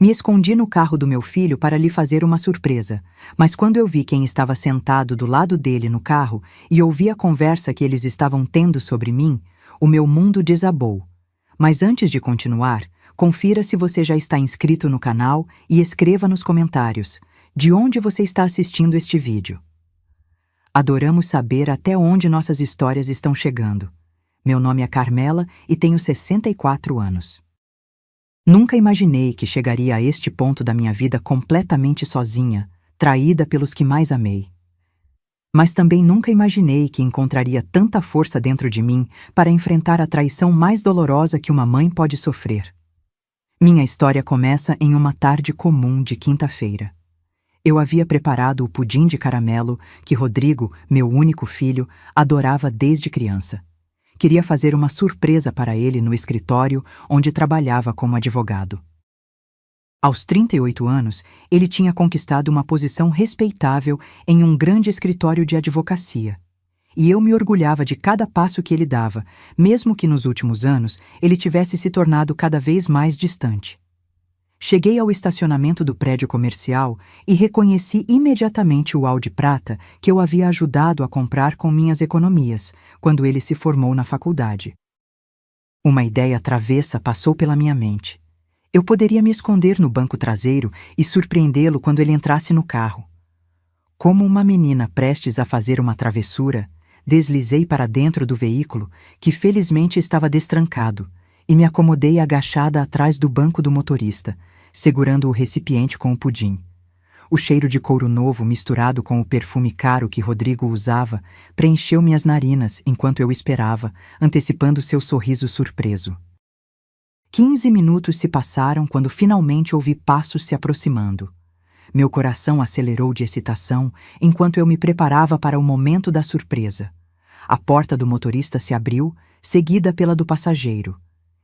Me escondi no carro do meu filho para lhe fazer uma surpresa, mas quando eu vi quem estava sentado do lado dele no carro e ouvi a conversa que eles estavam tendo sobre mim, o meu mundo desabou. Mas antes de continuar, confira se você já está inscrito no canal e escreva nos comentários de onde você está assistindo este vídeo. Adoramos saber até onde nossas histórias estão chegando. Meu nome é Carmela e tenho 64 anos. Nunca imaginei que chegaria a este ponto da minha vida completamente sozinha, traída pelos que mais amei. Mas também nunca imaginei que encontraria tanta força dentro de mim para enfrentar a traição mais dolorosa que uma mãe pode sofrer. Minha história começa em uma tarde comum de quinta-feira. Eu havia preparado o pudim de caramelo que Rodrigo, meu único filho, adorava desde criança. Queria fazer uma surpresa para ele no escritório onde trabalhava como advogado. Aos 38 anos, ele tinha conquistado uma posição respeitável em um grande escritório de advocacia. E eu me orgulhava de cada passo que ele dava, mesmo que nos últimos anos ele tivesse se tornado cada vez mais distante. Cheguei ao estacionamento do prédio comercial e reconheci imediatamente o Audi prata que eu havia ajudado a comprar com minhas economias, quando ele se formou na faculdade. Uma ideia travessa passou pela minha mente. Eu poderia me esconder no banco traseiro e surpreendê-lo quando ele entrasse no carro. Como uma menina prestes a fazer uma travessura, deslizei para dentro do veículo, que felizmente estava destrancado, e me acomodei agachada atrás do banco do motorista, segurando o recipiente com o pudim. O cheiro de couro novo misturado com o perfume caro que Rodrigo usava preencheu minhas narinas enquanto eu esperava, antecipando seu sorriso surpreso. 15 minutos se passaram quando finalmente ouvi passos se aproximando. Meu coração acelerou de excitação enquanto eu me preparava para o momento da surpresa. A porta do motorista se abriu, seguida pela do passageiro.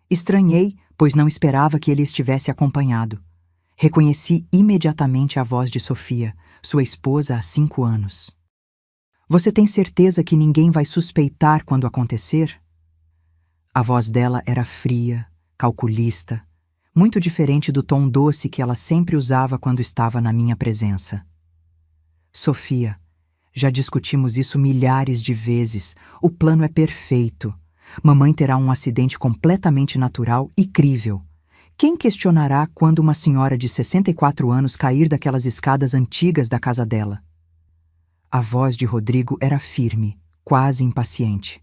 Estranhei, pois não esperava que ele estivesse acompanhado. Reconheci imediatamente a voz de Sofia, sua esposa há 5 anos. Você tem certeza que ninguém vai suspeitar quando acontecer? A voz dela era fria, calculista, muito diferente do tom doce que ela sempre usava quando estava na minha presença. Sofia, já discutimos isso milhares de vezes. O plano é perfeito. Mamãe terá um acidente completamente natural e crível. Quem questionará quando uma senhora de 64 anos cair daquelas escadas antigas da casa dela? A voz de Rodrigo era firme, quase impaciente.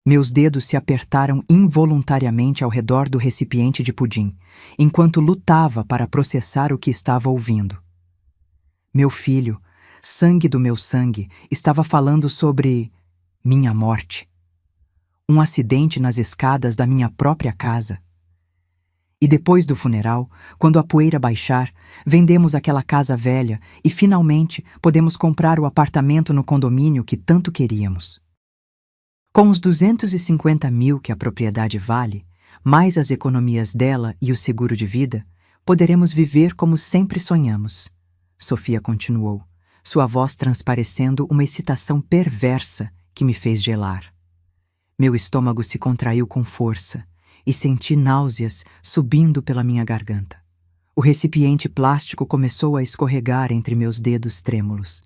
Meus dedos se apertaram involuntariamente ao redor do recipiente de pudim, enquanto lutava para processar o que estava ouvindo. Meu filho, sangue do meu sangue, estava falando sobre minha morte. Um acidente nas escadas da minha própria casa. E depois do funeral, quando a poeira baixar, vendemos aquela casa velha e finalmente podemos comprar o apartamento no condomínio que tanto queríamos. Com os 250 mil que a propriedade vale, mais as economias dela e o seguro de vida, poderemos viver como sempre sonhamos. Sofia continuou, sua voz transparecendo uma excitação perversa que me fez gelar. Meu estômago se contraiu com força e senti náuseas subindo pela minha garganta. O recipiente plástico começou a escorregar entre meus dedos trêmulos.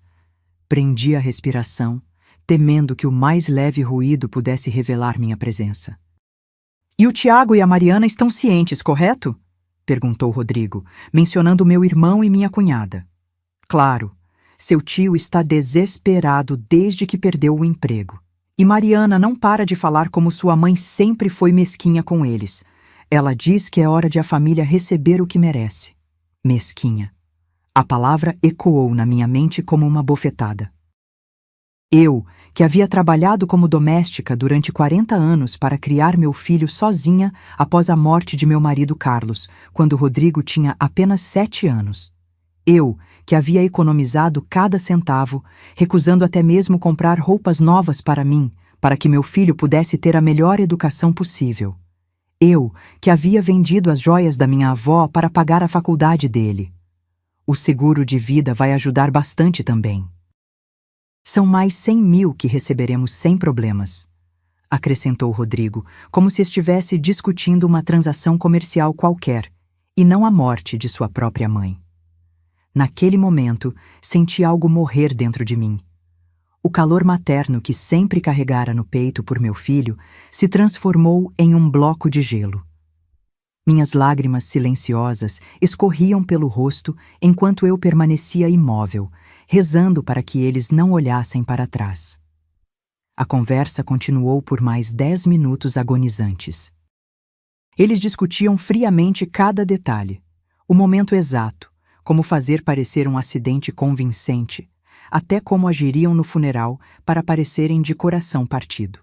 Prendi a respiração, temendo que o mais leve ruído pudesse revelar minha presença. E o Tiago e a Mariana estão cientes, correto? Perguntou Rodrigo, mencionando meu irmão e minha cunhada. Claro, seu tio está desesperado desde que perdeu o emprego. E Mariana não para de falar como sua mãe sempre foi mesquinha com eles. Ela diz que é hora de a família receber o que merece. Mesquinha. A palavra ecoou na minha mente como uma bofetada. Eu, que havia trabalhado como doméstica durante 40 anos para criar meu filho sozinha após a morte de meu marido Carlos, quando Rodrigo tinha apenas 7 anos. Eu, que havia economizado cada centavo, recusando até mesmo comprar roupas novas para mim, para que meu filho pudesse ter a melhor educação possível. Eu, que havia vendido as joias da minha avó para pagar a faculdade dele. O seguro de vida vai ajudar bastante também. São mais 100 mil que receberemos sem problemas, acrescentou Rodrigo, como se estivesse discutindo uma transação comercial qualquer, e não a morte de sua própria mãe. Naquele momento, senti algo morrer dentro de mim. O calor materno que sempre carregara no peito por meu filho se transformou em um bloco de gelo. Minhas lágrimas silenciosas escorriam pelo rosto enquanto eu permanecia imóvel, rezando para que eles não olhassem para trás. A conversa continuou por mais 10 minutos agonizantes. Eles discutiam friamente cada detalhe, o momento exato, como fazer parecer um acidente convincente, até como agiriam no funeral para parecerem de coração partido.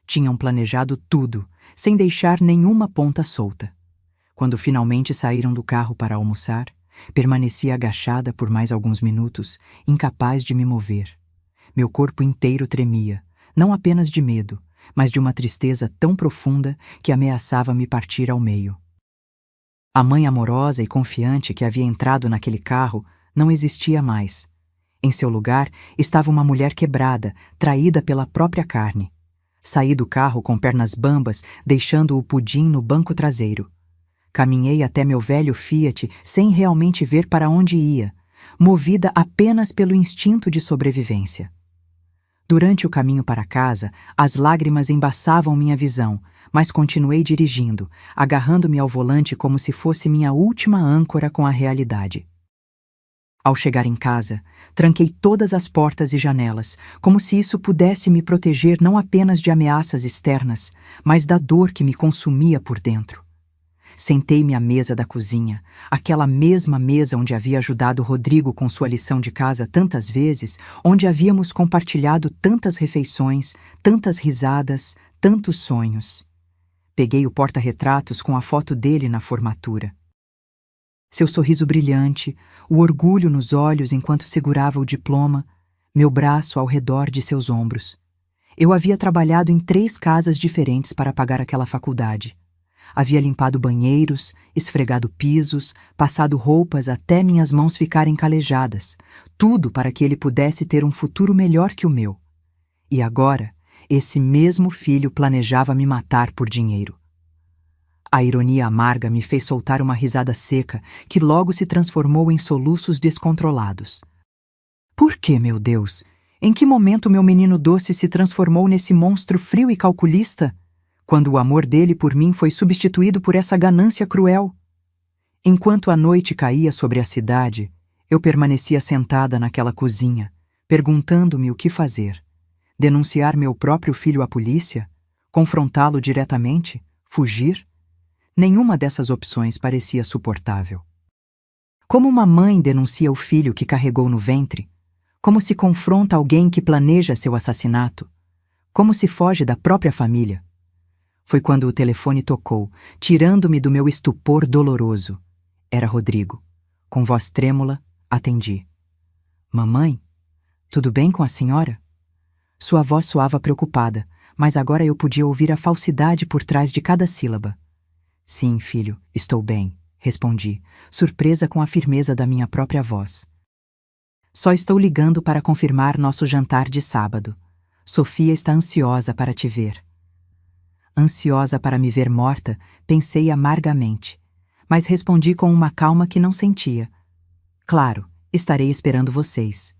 Tinham planejado tudo, sem deixar nenhuma ponta solta. Quando finalmente saíram do carro para almoçar, permaneci agachada por mais alguns minutos, incapaz de me mover. Meu corpo inteiro tremia, não apenas de medo, mas de uma tristeza tão profunda que ameaçava me partir ao meio. A mãe amorosa e confiante que havia entrado naquele carro não existia mais. Em seu lugar estava uma mulher quebrada, traída pela própria carne. Saí do carro com pernas bambas, deixando o pudim no banco traseiro. Caminhei até meu velho Fiat sem realmente ver para onde ia, movida apenas pelo instinto de sobrevivência. Durante o caminho para casa, as lágrimas embaçavam minha visão, mas continuei dirigindo, agarrando-me ao volante como se fosse minha última âncora com a realidade. Ao chegar em casa, tranquei todas as portas e janelas, como se isso pudesse me proteger não apenas de ameaças externas, mas da dor que me consumia por dentro. Sentei-me à mesa da cozinha, aquela mesma mesa onde havia ajudado Rodrigo com sua lição de casa tantas vezes, onde havíamos compartilhado tantas refeições, tantas risadas, tantos sonhos. Peguei o porta-retratos com a foto dele na formatura. Seu sorriso brilhante, o orgulho nos olhos enquanto segurava o diploma, meu braço ao redor de seus ombros. Eu havia trabalhado em 3 casas diferentes para pagar aquela faculdade. Havia limpado banheiros, esfregado pisos, passado roupas até minhas mãos ficarem calejadas, tudo para que ele pudesse ter um futuro melhor que o meu. E agora, esse mesmo filho planejava me matar por dinheiro. A ironia amarga me fez soltar uma risada seca, que logo se transformou em soluços descontrolados. Por que, meu Deus? Em que momento meu menino doce se transformou nesse monstro frio e calculista? Quando o amor dele por mim foi substituído por essa ganância cruel? Enquanto a noite caía sobre a cidade, eu permanecia sentada naquela cozinha, perguntando-me o que fazer. Denunciar meu próprio filho à polícia? Confrontá-lo diretamente? Fugir? Nenhuma dessas opções parecia suportável. Como uma mãe denuncia o filho que carregou no ventre? Como se confronta alguém que planeja seu assassinato? Como se foge da própria família? Foi quando o telefone tocou, tirando-me do meu estupor doloroso. Era Rodrigo. Com voz trêmula, atendi. Mamãe, tudo bem com a senhora? Sua voz soava preocupada, mas agora eu podia ouvir a falsidade por trás de cada sílaba. Sim, filho, estou bem, respondi, surpresa com a firmeza da minha própria voz. Só estou ligando para confirmar nosso jantar de sábado. Sofia está ansiosa para te ver. Ansiosa para me ver morta, pensei amargamente, mas respondi com uma calma que não sentia. Claro, estarei esperando vocês.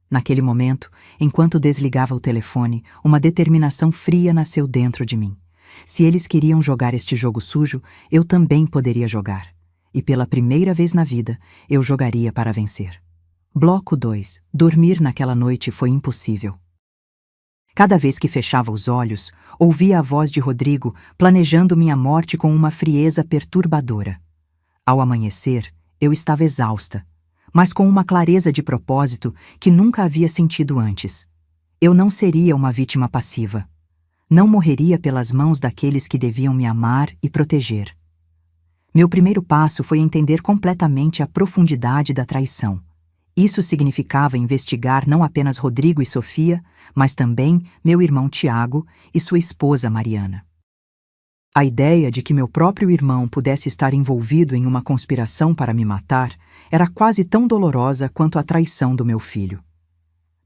Naquele momento, enquanto desligava o telefone, uma determinação fria nasceu dentro de mim. Se eles queriam jogar este jogo sujo, eu também poderia jogar. E pela primeira vez na vida, eu jogaria para vencer. Bloco 2. Dormir naquela noite foi impossível. Cada vez que fechava os olhos, ouvia a voz de Rodrigo planejando minha morte com uma frieza perturbadora. Ao amanhecer, eu estava exausta, mas com uma clareza de propósito que nunca havia sentido antes. Eu não seria uma vítima passiva. Não morreria pelas mãos daqueles que deviam me amar e proteger. Meu primeiro passo foi entender completamente a profundidade da traição. Isso significava investigar não apenas Rodrigo e Sofia, mas também meu irmão Tiago e sua esposa Mariana. A ideia de que meu próprio irmão pudesse estar envolvido em uma conspiração para me matar era quase tão dolorosa quanto a traição do meu filho.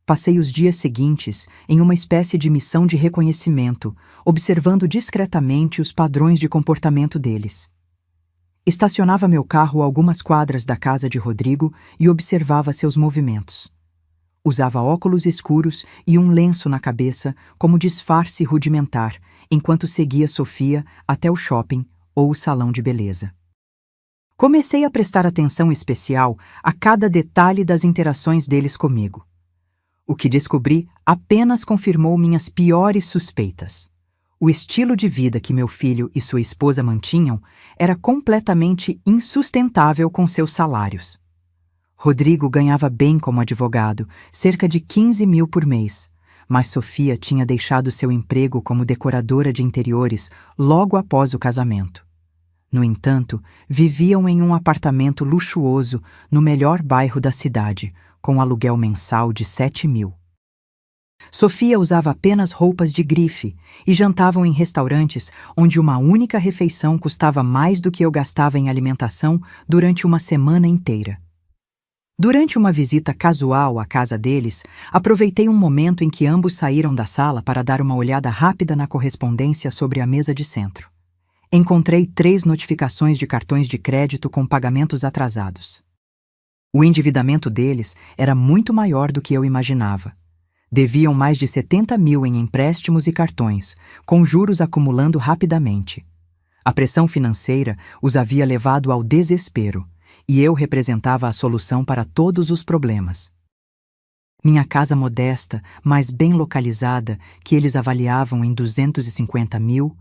Passei os dias seguintes em uma espécie de missão de reconhecimento, observando discretamente os padrões de comportamento deles. Estacionava meu carro a algumas quadras da casa de Rodrigo e observava seus movimentos. Usava óculos escuros e um lenço na cabeça como disfarce rudimentar, enquanto seguia Sofia até o shopping ou o salão de beleza. Comecei a prestar atenção especial a cada detalhe das interações deles comigo. O que descobri apenas confirmou minhas piores suspeitas. O estilo de vida que meu filho e sua esposa mantinham era completamente insustentável com seus salários. Rodrigo ganhava bem como advogado, cerca de 15 mil por mês, mas Sofia tinha deixado seu emprego como decoradora de interiores logo após o casamento. No entanto, viviam em um apartamento luxuoso no melhor bairro da cidade, com aluguel mensal de 7 mil. Sofia usava apenas roupas de grife e jantavam em restaurantes onde uma única refeição custava mais do que eu gastava em alimentação durante uma semana inteira. Durante uma visita casual à casa deles, aproveitei um momento em que ambos saíram da sala para dar uma olhada rápida na correspondência sobre a mesa de centro. Encontrei 3 notificações de cartões de crédito com pagamentos atrasados. O endividamento deles era muito maior do que eu imaginava. Deviam mais de 70 mil em empréstimos e cartões, com juros acumulando rapidamente. A pressão financeira os havia levado ao desespero, e eu representava a solução para todos os problemas. Minha casa modesta, mas bem localizada, que eles avaliavam em 250 mil,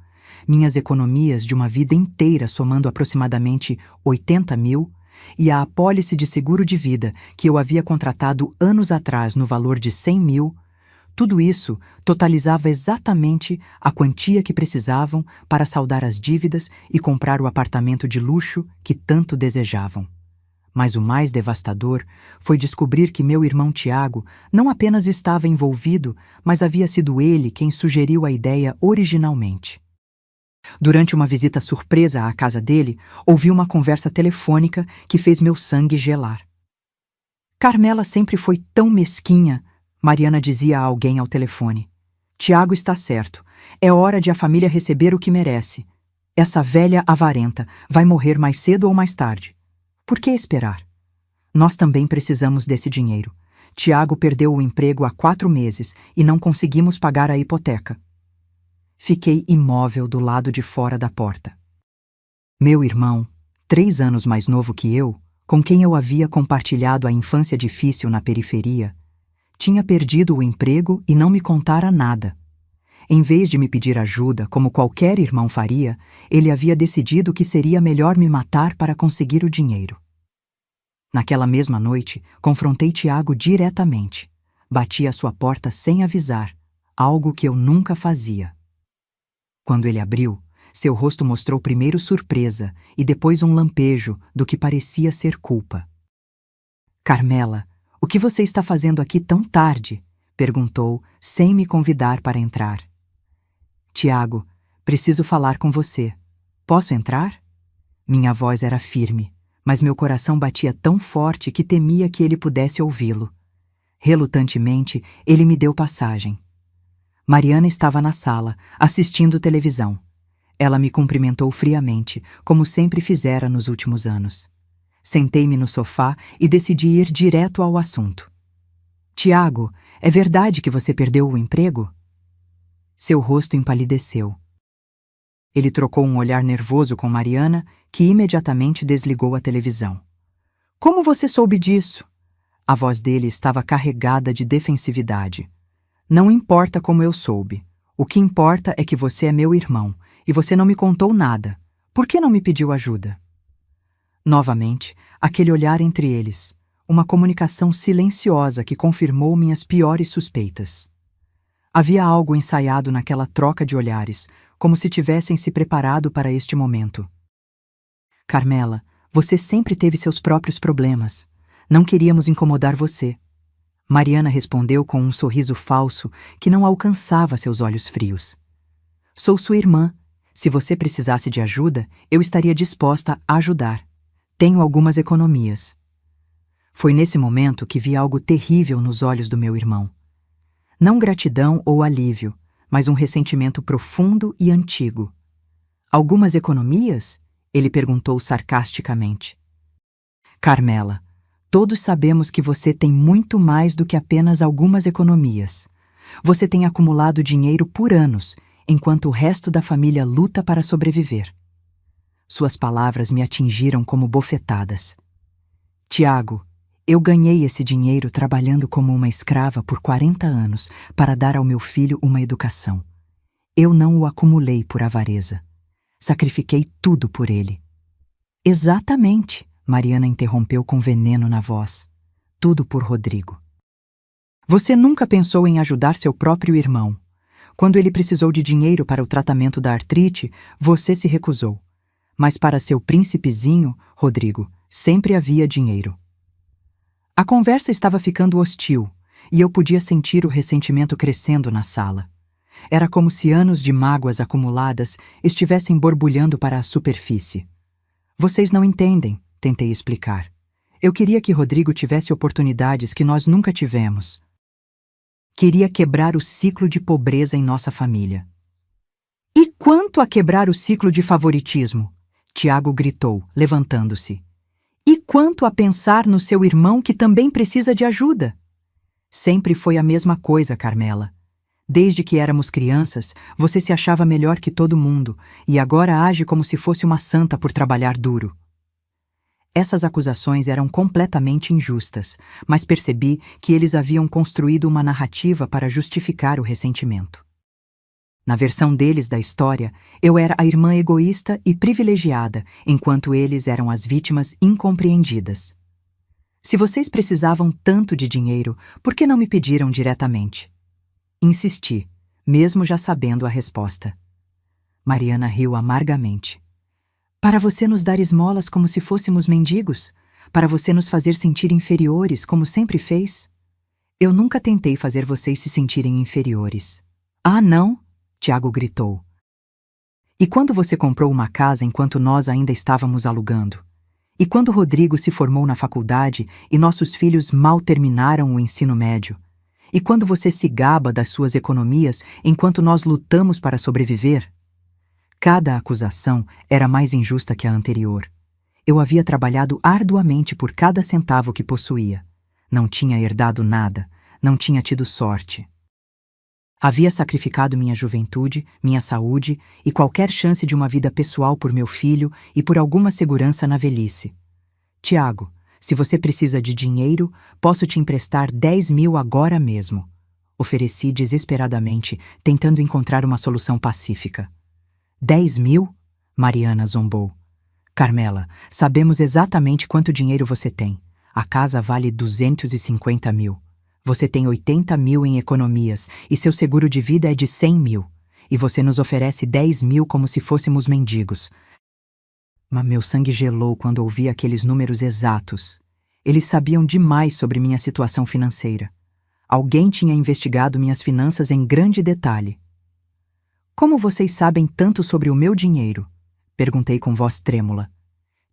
minhas economias de uma vida inteira somando aproximadamente 80 mil, e a apólice de seguro de vida que eu havia contratado anos atrás no valor de 100 mil, tudo isso totalizava exatamente a quantia que precisavam para saldar as dívidas e comprar o apartamento de luxo que tanto desejavam. Mas o mais devastador foi descobrir que meu irmão Tiago não apenas estava envolvido, mas havia sido ele quem sugeriu a ideia originalmente. Durante uma visita surpresa à casa dele, ouvi uma conversa telefônica que fez meu sangue gelar. Carmela sempre foi tão mesquinha, Mariana dizia a alguém ao telefone. Tiago está certo. É hora de a família receber o que merece. Essa velha avarenta vai morrer mais cedo ou mais tarde. Por que esperar? Nós também precisamos desse dinheiro. Tiago perdeu o emprego há 4 meses e não conseguimos pagar a hipoteca. Fiquei imóvel do lado de fora da porta. Meu irmão, 3 anos mais novo que eu, com quem eu havia compartilhado a infância difícil na periferia, tinha perdido o emprego e não me contara nada. Em vez de me pedir ajuda, como qualquer irmão faria, ele havia decidido que seria melhor me matar para conseguir o dinheiro. Naquela mesma noite, confrontei Tiago diretamente. Bati à sua porta sem avisar, algo que eu nunca fazia. Quando ele abriu, seu rosto mostrou primeiro surpresa e depois um lampejo do que parecia ser culpa. Carmela, o que você está fazendo aqui tão tarde? Perguntou, sem me convidar para entrar. Tiago, preciso falar com você. Posso entrar? Minha voz era firme, mas meu coração batia tão forte que temia que ele pudesse ouvi-lo. Relutantemente, ele me deu passagem. Mariana estava na sala, assistindo televisão. Ela me cumprimentou friamente, como sempre fizera nos últimos anos. Sentei-me no sofá e decidi ir direto ao assunto. Tiago, é verdade que você perdeu o emprego? Seu rosto empalideceu. Ele trocou um olhar nervoso com Mariana, que imediatamente desligou a televisão. Como você soube disso? A voz dele estava carregada de defensividade. Não importa como eu soube. O que importa é que você é meu irmão, e você não me contou nada. Por que não me pediu ajuda? Novamente, aquele olhar entre eles, uma comunicação silenciosa que confirmou minhas piores suspeitas. Havia algo ensaiado naquela troca de olhares, como se tivessem se preparado para este momento. Carmela, você sempre teve seus próprios problemas. Não queríamos incomodar você. Mariana respondeu com um sorriso falso que não alcançava seus olhos frios. Sou sua irmã. Se você precisasse de ajuda, eu estaria disposta a ajudar. Tenho algumas economias. Foi nesse momento que vi algo terrível nos olhos do meu irmão. Não gratidão ou alívio, mas um ressentimento profundo e antigo. Algumas economias? Ele perguntou sarcasticamente. Carmela, todos sabemos que você tem muito mais do que apenas algumas economias. Você tem acumulado dinheiro por anos, enquanto o resto da família luta para sobreviver. Suas palavras me atingiram como bofetadas. Tiago, eu ganhei esse dinheiro trabalhando como uma escrava por 40 anos para dar ao meu filho uma educação. Eu não o acumulei por avareza. Sacrifiquei tudo por ele. Exatamente, Mariana interrompeu com veneno na voz. Tudo por Rodrigo. Você nunca pensou em ajudar seu próprio irmão. Quando ele precisou de dinheiro para o tratamento da artrite, você se recusou. Mas para seu príncipezinho, Rodrigo, sempre havia dinheiro. A conversa estava ficando hostil, e eu podia sentir o ressentimento crescendo na sala. Era como se anos de mágoas acumuladas estivessem borbulhando para a superfície. Vocês não entendem, tentei explicar. Eu queria que Rodrigo tivesse oportunidades que nós nunca tivemos. Queria quebrar o ciclo de pobreza em nossa família. E quanto a quebrar o ciclo de favoritismo? Tiago gritou, levantando-se. E quanto a pensar no seu irmão que também precisa de ajuda? Sempre foi a mesma coisa, Carmela. Desde que éramos crianças, você se achava melhor que todo mundo e agora age como se fosse uma santa por trabalhar duro. Essas acusações eram completamente injustas, mas percebi que eles haviam construído uma narrativa para justificar o ressentimento. Na versão deles da história, eu era a irmã egoísta e privilegiada, enquanto eles eram as vítimas incompreendidas. Se vocês precisavam tanto de dinheiro, por que não me pediram diretamente? Insisti, mesmo já sabendo a resposta. Mariana riu amargamente. Para você nos dar esmolas como se fôssemos mendigos? Para você nos fazer sentir inferiores, como sempre fez? Eu nunca tentei fazer vocês se sentirem inferiores. Ah, não? Tiago gritou. E quando você comprou uma casa enquanto nós ainda estávamos alugando? E quando Rodrigo se formou na faculdade e nossos filhos mal terminaram o ensino médio? E quando você se gaba das suas economias enquanto nós lutamos para sobreviver? Cada acusação era mais injusta que a anterior. Eu havia trabalhado arduamente por cada centavo que possuía. Não tinha herdado nada, não tinha tido sorte. Havia sacrificado minha juventude, minha saúde e qualquer chance de uma vida pessoal por meu filho e por alguma segurança na velhice. Tiago, se você precisa de dinheiro, posso te emprestar 10.000 agora mesmo. Ofereci desesperadamente, tentando encontrar uma solução pacífica. 10.000? Mariana zombou. Carmela, sabemos exatamente quanto dinheiro você tem. A casa vale 250.000. Você tem 80.000 em economias e seu seguro de vida é de 100.000. E você nos oferece 10.000 como se fôssemos mendigos. Mas meu sangue gelou quando ouvi aqueles números exatos. Eles sabiam demais sobre minha situação financeira. Alguém tinha investigado minhas finanças em grande detalhe. Como vocês sabem tanto sobre o meu dinheiro? Perguntei com voz trêmula.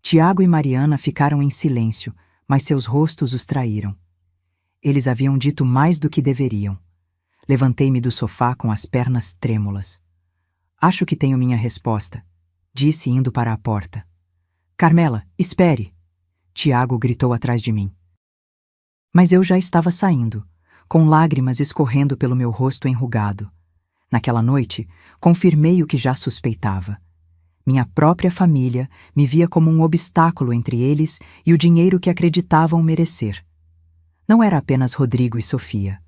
Tiago e Mariana ficaram em silêncio, mas seus rostos os traíram. Eles haviam dito mais do que deveriam. Levantei-me do sofá com as pernas trêmulas. Acho que tenho minha resposta, disse indo para a porta. Carmela, espere! Tiago gritou atrás de mim. Mas eu já estava saindo, com lágrimas escorrendo pelo meu rosto enrugado. Naquela noite, confirmei o que já suspeitava. Minha própria família me via como um obstáculo entre eles e o dinheiro que acreditavam merecer. Não era apenas Rodrigo e Sofia.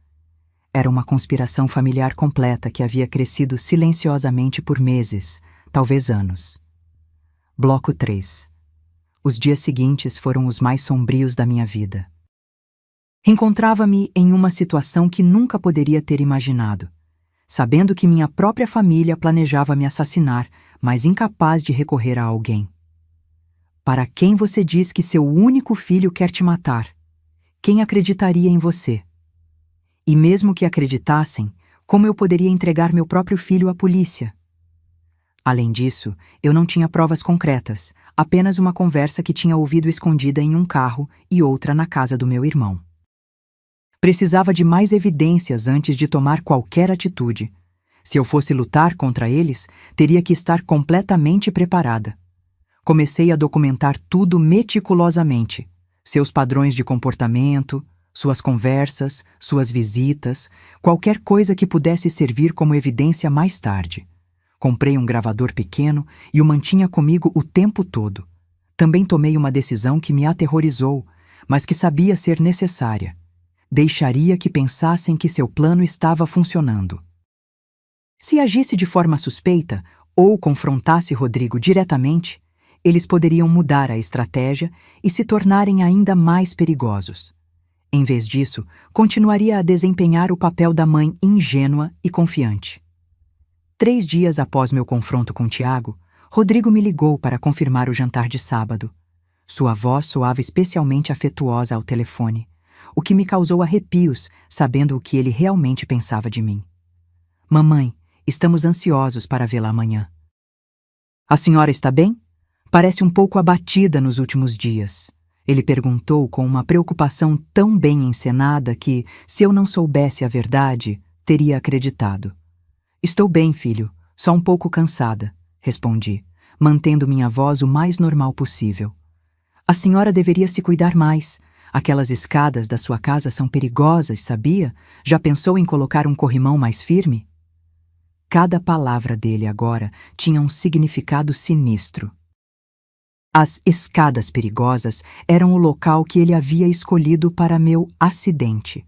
Era uma conspiração familiar completa que havia crescido silenciosamente por meses, talvez anos. Bloco 3. Os dias seguintes foram os mais sombrios da minha vida. Encontrava-me em uma situação que nunca poderia ter imaginado, sabendo que minha própria família planejava me assassinar, mas incapaz de recorrer a alguém. Para quem você diz que seu único filho quer te matar? Quem acreditaria em você? E mesmo que acreditassem, como eu poderia entregar meu próprio filho à polícia? Além disso, eu não tinha provas concretas, apenas uma conversa que tinha ouvido escondida em um carro e outra na casa do meu irmão. Precisava de mais evidências antes de tomar qualquer atitude. Se eu fosse lutar contra eles, teria que estar completamente preparada. Comecei a documentar tudo meticulosamente: seus padrões de comportamento, suas conversas, suas visitas, qualquer coisa que pudesse servir como evidência mais tarde. Comprei um gravador pequeno e o mantinha comigo o tempo todo. Também tomei uma decisão que me aterrorizou, mas que sabia ser necessária. Deixaria que pensassem que seu plano estava funcionando. Se agisse de forma suspeita ou confrontasse Rodrigo diretamente, eles poderiam mudar a estratégia e se tornarem ainda mais perigosos. Em vez disso, continuaria a desempenhar o papel da mãe ingênua e confiante. 3 dias após meu confronto com Tiago, Rodrigo me ligou para confirmar o jantar de sábado. Sua voz soava especialmente afetuosa ao telefone, o que me causou arrepios sabendo o que ele realmente pensava de mim. Mamãe, estamos ansiosos para vê-la amanhã. A senhora está bem? Parece um pouco abatida nos últimos dias. Ele perguntou com uma preocupação tão bem encenada que, se eu não soubesse a verdade, teria acreditado. Estou bem, filho, só um pouco cansada, respondi, mantendo minha voz o mais normal possível. A senhora deveria se cuidar mais. Aquelas escadas da sua casa são perigosas, sabia? Já pensou em colocar um corrimão mais firme? Cada palavra dele agora tinha um significado sinistro. As escadas perigosas eram o local que ele havia escolhido para meu acidente.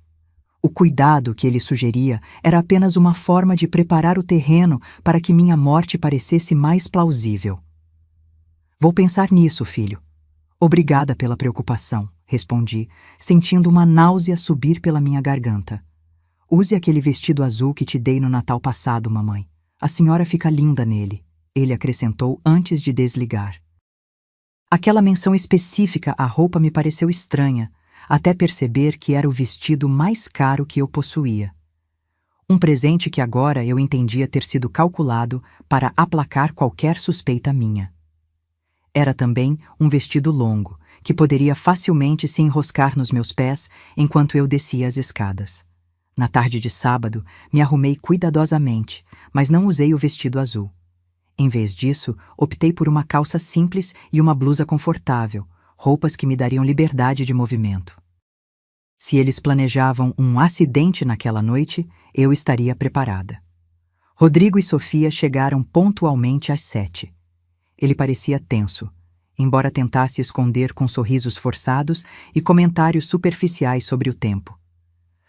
O cuidado que ele sugeria era apenas uma forma de preparar o terreno para que minha morte parecesse mais plausível. Vou pensar nisso, filho. Obrigada pela preocupação, respondi, sentindo uma náusea subir pela minha garganta. Use aquele vestido azul que te dei no Natal passado, mamãe. A senhora fica linda nele, ele acrescentou antes de desligar. Aquela menção específica à roupa me pareceu estranha, até perceber que era o vestido mais caro que eu possuía. Um presente que agora eu entendia ter sido calculado para aplacar qualquer suspeita minha. Era também um vestido longo, que poderia facilmente se enroscar nos meus pés enquanto eu descia as escadas. Na tarde de sábado, me arrumei cuidadosamente, mas não usei o vestido azul. Em vez disso, optei por uma calça simples e uma blusa confortável, roupas que me dariam liberdade de movimento. Se eles planejavam um acidente naquela noite, eu estaria preparada. Rodrigo e Sofia chegaram pontualmente às 7. Ele parecia tenso, embora tentasse esconder com sorrisos forçados e comentários superficiais sobre o tempo.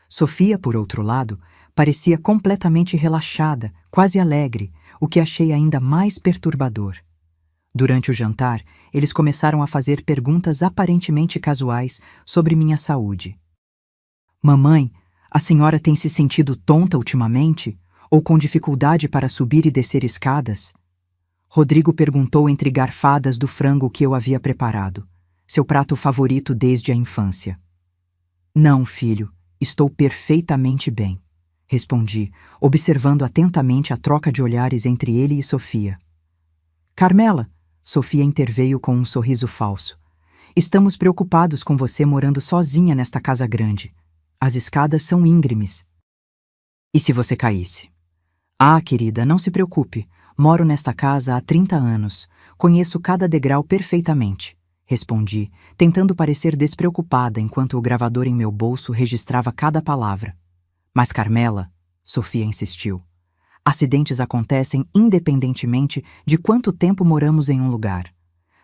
Sofia, por outro lado, parecia completamente relaxada, quase alegre, o que achei ainda mais perturbador. Durante o jantar, eles começaram a fazer perguntas aparentemente casuais sobre minha saúde. Mamãe, a senhora tem se sentido tonta ultimamente? Ou com dificuldade para subir e descer escadas? Rodrigo perguntou entre garfadas do frango que eu havia preparado, seu prato favorito desde a infância. Não, filho, estou perfeitamente bem, respondi, observando atentamente a troca de olhares entre ele e Sofia. Carmela, Sofia interveio com um sorriso falso. Estamos preocupados com você morando sozinha nesta casa grande. As escadas são íngremes. E se você caísse? Ah, querida, não se preocupe. Moro nesta casa há 30 anos. Conheço cada degrau perfeitamente, respondi, tentando parecer despreocupada enquanto o gravador em meu bolso registrava cada palavra. Mas Carmela, Sofia insistiu, acidentes acontecem independentemente de quanto tempo moramos em um lugar.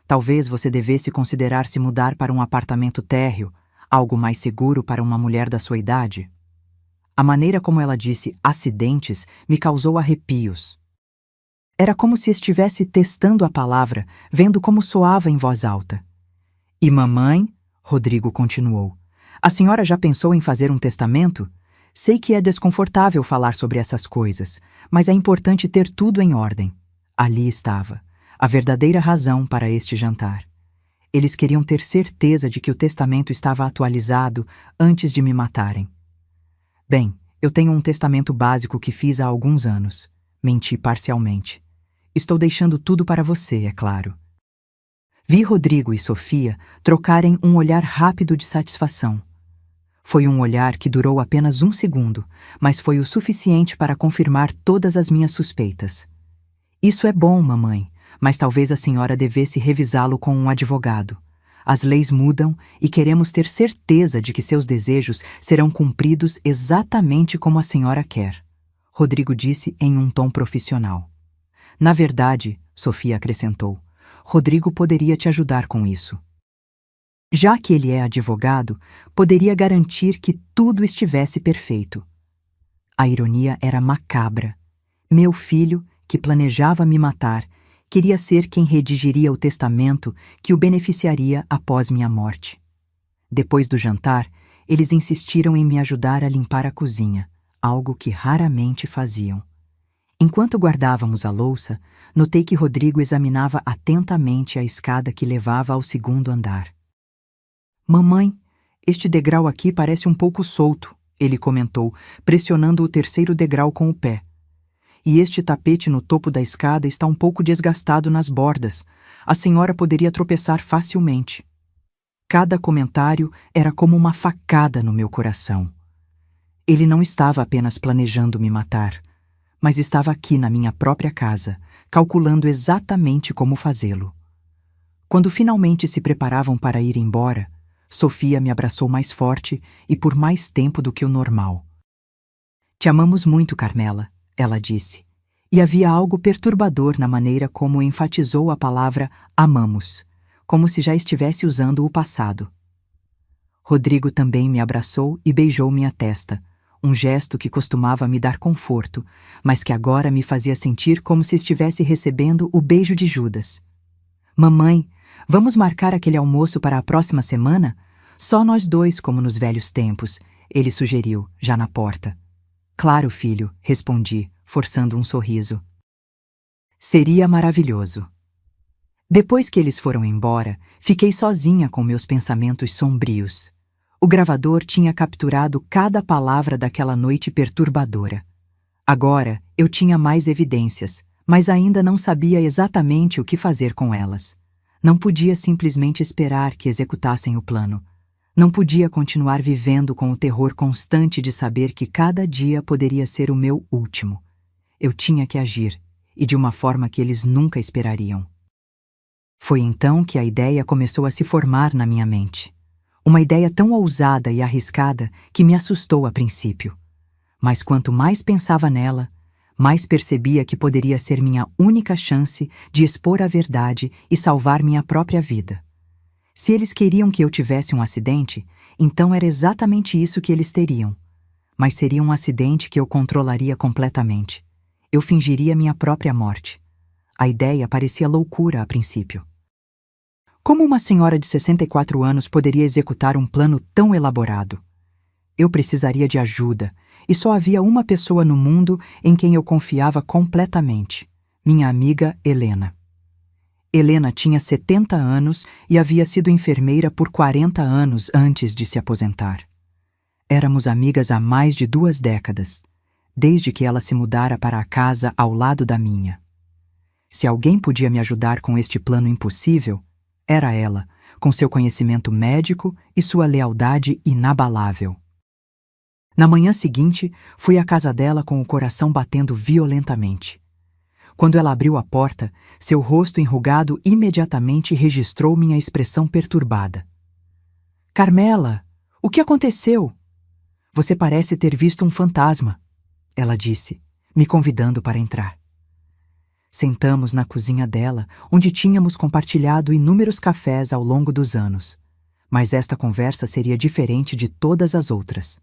Talvez você devesse considerar se mudar para um apartamento térreo, algo mais seguro para uma mulher da sua idade. A maneira como ela disse acidentes me causou arrepios. Era como se estivesse testando a palavra, vendo como soava em voz alta. E mamãe, Rodrigo continuou, a senhora já pensou em fazer um testamento? Sei que é desconfortável falar sobre essas coisas, mas é importante ter tudo em ordem. Ali estava, a verdadeira razão para este jantar. Eles queriam ter certeza de que o testamento estava atualizado antes de me matarem. Bem, eu tenho um testamento básico que fiz há alguns anos. Menti parcialmente. Estou deixando tudo para você, é claro. Vi Rodrigo e Sofia trocarem um olhar rápido de satisfação. Foi um olhar que durou apenas 1 segundo, mas foi o suficiente para confirmar todas as minhas suspeitas. Isso é bom, mamãe. mas talvez a senhora devesse revisá-lo com um advogado. As leis mudam e queremos ter certeza de que seus desejos serão cumpridos exatamente como a senhora quer. Rodrigo disse em um tom profissional. Na verdade, Sofia acrescentou, Rodrigo poderia te ajudar com isso. Já que ele é advogado, poderia garantir que tudo estivesse perfeito. A ironia era macabra. Meu filho, que planejava me matar, queria ser quem redigiria o testamento que o beneficiaria após minha morte. Depois do jantar, eles insistiram em me ajudar a limpar a cozinha, algo que raramente faziam. Enquanto guardávamos a louça, notei que Rodrigo examinava atentamente a escada que levava ao segundo andar. Mamãe, este degrau aqui parece um pouco solto, ele comentou, pressionando o terceiro degrau com o pé. E este tapete no topo da escada está um pouco desgastado nas bordas. A senhora poderia tropeçar facilmente. Cada comentário era como uma facada no meu coração. Ele não estava apenas planejando me matar, mas estava aqui na minha própria casa, calculando exatamente como fazê-lo. Quando finalmente se preparavam para ir embora, Sofia me abraçou mais forte e por mais tempo do que o normal. Te amamos muito, Carmela, ela disse, e havia algo perturbador na maneira como enfatizou a palavra amamos, como se já estivesse usando o passado. Rodrigo também me abraçou e beijou minha testa, um gesto que costumava me dar conforto, mas que agora me fazia sentir como se estivesse recebendo o beijo de Judas. Mamãe, vamos marcar aquele almoço para a próxima semana? Só nós dois, como nos velhos tempos, ele sugeriu, já na porta. Claro, filho, respondi, forçando um sorriso. Seria maravilhoso. Depois que eles foram embora, fiquei sozinha com meus pensamentos sombrios. O gravador tinha capturado cada palavra daquela noite perturbadora. Agora eu tinha mais evidências, mas ainda não sabia exatamente o que fazer com elas. Não podia simplesmente esperar que executassem o plano. Não podia continuar vivendo com o terror constante de saber que cada dia poderia ser o meu último. Eu tinha que agir, e de uma forma que eles nunca esperariam. Foi então que a ideia começou a se formar na minha mente. Uma ideia tão ousada e arriscada que me assustou a princípio. Mas quanto mais pensava nela, mais percebia que poderia ser minha única chance de expor a verdade e salvar minha própria vida. Se eles queriam que eu tivesse um acidente, então era exatamente isso que eles teriam. Mas seria um acidente que eu controlaria completamente. Eu fingiria minha própria morte. A ideia parecia loucura a princípio. Como uma senhora de 64 anos poderia executar um plano tão elaborado? Eu precisaria de ajuda, e só havia uma pessoa no mundo em quem eu confiava completamente: minha amiga Helena. Helena tinha 70 anos e havia sido enfermeira por 40 anos antes de se aposentar. Éramos amigas há mais de 2 décadas, desde que ela se mudara para a casa ao lado da minha. Se alguém podia me ajudar com este plano impossível, era ela, com seu conhecimento médico e sua lealdade inabalável. Na manhã seguinte, fui à casa dela com o coração batendo violentamente. Quando ela abriu a porta, seu rosto enrugado imediatamente registrou minha expressão perturbada. Carmela, o que aconteceu? Você parece ter visto um fantasma, ela disse, me convidando para entrar. Sentamos na cozinha dela, onde tínhamos compartilhado inúmeros cafés ao longo dos anos. Mas esta conversa seria diferente de todas as outras.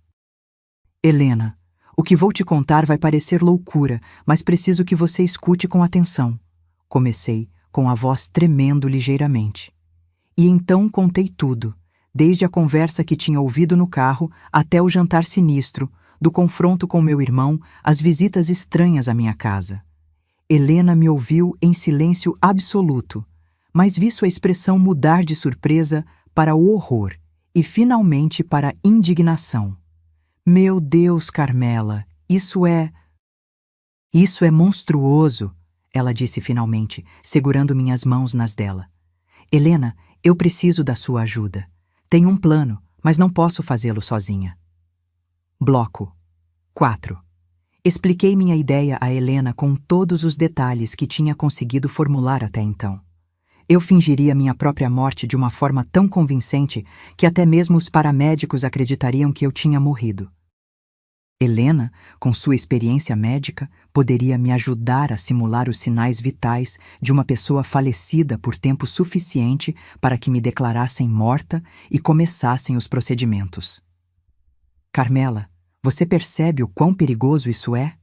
Helena, o que vou te contar vai parecer loucura, mas preciso que você escute com atenção. Comecei, com a voz tremendo ligeiramente. E então contei tudo, desde a conversa que tinha ouvido no carro até o jantar sinistro, do confronto com meu irmão, às visitas estranhas à minha casa. Helena me ouviu em silêncio absoluto, mas vi sua expressão mudar de surpresa para o horror e finalmente para a indignação. Meu Deus, Carmela, isso é monstruoso, ela disse finalmente, segurando minhas mãos nas dela. Helena, eu preciso da sua ajuda. Tenho um plano, mas não posso fazê-lo sozinha. Bloco 4. Expliquei minha ideia a Helena com todos os detalhes que tinha conseguido formular até então. Eu fingiria minha própria morte de uma forma tão convincente que até mesmo os paramédicos acreditariam que eu tinha morrido. Helena, com sua experiência médica, poderia me ajudar a simular os sinais vitais de uma pessoa falecida por tempo suficiente para que me declarassem morta e começassem os procedimentos. Carmela, você percebe o quão perigoso isso é?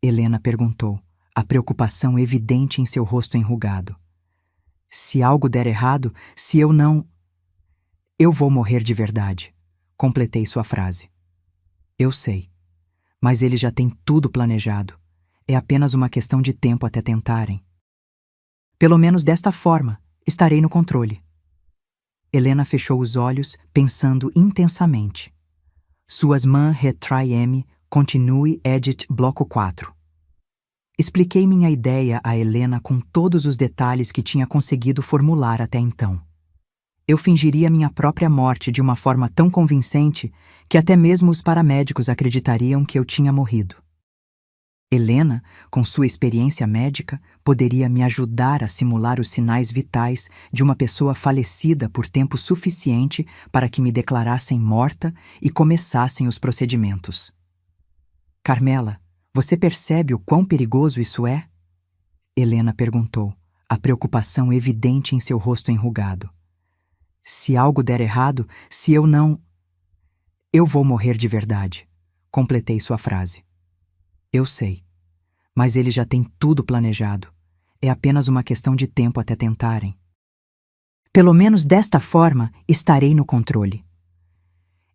Helena perguntou, a preocupação evidente em seu rosto enrugado. Se algo der errado, se eu não... Eu vou morrer de verdade, completei sua frase. Eu sei, mas ele já tem tudo planejado. É apenas uma questão de tempo até tentarem. Pelo menos desta forma, estarei no controle. Helena fechou os olhos, pensando intensamente. Suas mãos retrai-me, continue edit bloco 4. Expliquei minha ideia a Helena com todos os detalhes que tinha conseguido formular até então. Eu fingiria minha própria morte de uma forma tão convincente que até mesmo os paramédicos acreditariam que eu tinha morrido. Helena, com sua experiência médica, poderia me ajudar a simular os sinais vitais de uma pessoa falecida por tempo suficiente para que me declarassem morta e começassem os procedimentos. Carmela, você percebe o quão perigoso isso é? Helena perguntou, a preocupação evidente em seu rosto enrugado. Se algo der errado, se eu não... Eu vou morrer de verdade, completei sua frase. Eu sei, mas ele já tem tudo planejado. É apenas uma questão de tempo até tentarem. Pelo menos desta forma, estarei no controle.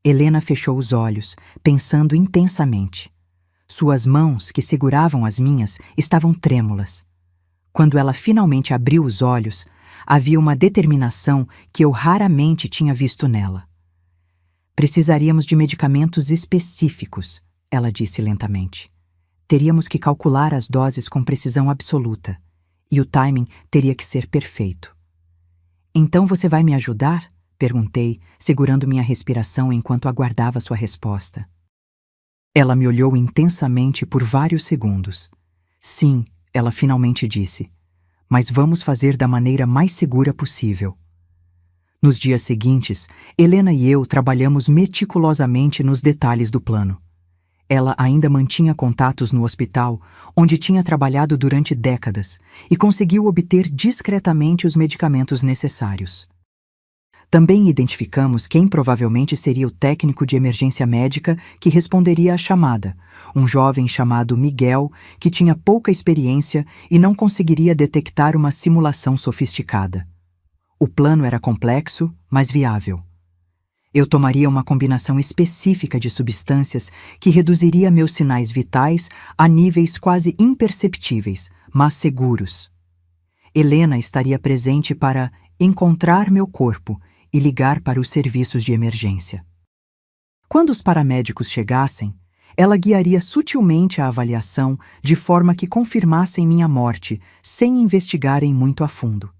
Helena fechou os olhos, pensando intensamente. Suas mãos, que seguravam as minhas, estavam trêmulas. Quando ela finalmente abriu os olhos, havia uma determinação que eu raramente tinha visto nela. Precisaríamos de medicamentos específicos, ela disse lentamente. Teríamos que calcular as doses com precisão absoluta, e o timing teria que ser perfeito. Então você vai me ajudar? Perguntei, segurando minha respiração enquanto aguardava sua resposta. Ela me olhou intensamente por vários segundos. Sim, ela finalmente disse. Mas vamos fazer da maneira mais segura possível. Nos dias seguintes, Helena e eu trabalhamos meticulosamente nos detalhes do plano. Ela ainda mantinha contatos no hospital, onde tinha trabalhado durante décadas, e conseguiu obter discretamente os medicamentos necessários. Também identificamos quem provavelmente seria o técnico de emergência médica que responderia à chamada, um jovem chamado Miguel, que tinha pouca experiência e não conseguiria detectar uma simulação sofisticada. O plano era complexo, mas viável. Eu tomaria uma combinação específica de substâncias que reduziria meus sinais vitais a níveis quase imperceptíveis, mas seguros. Helena estaria presente para encontrar meu corpo e ligar para os serviços de emergência. Quando os paramédicos chegassem, ela guiaria sutilmente a avaliação de forma que confirmassem minha morte, sem investigarem muito a fundo.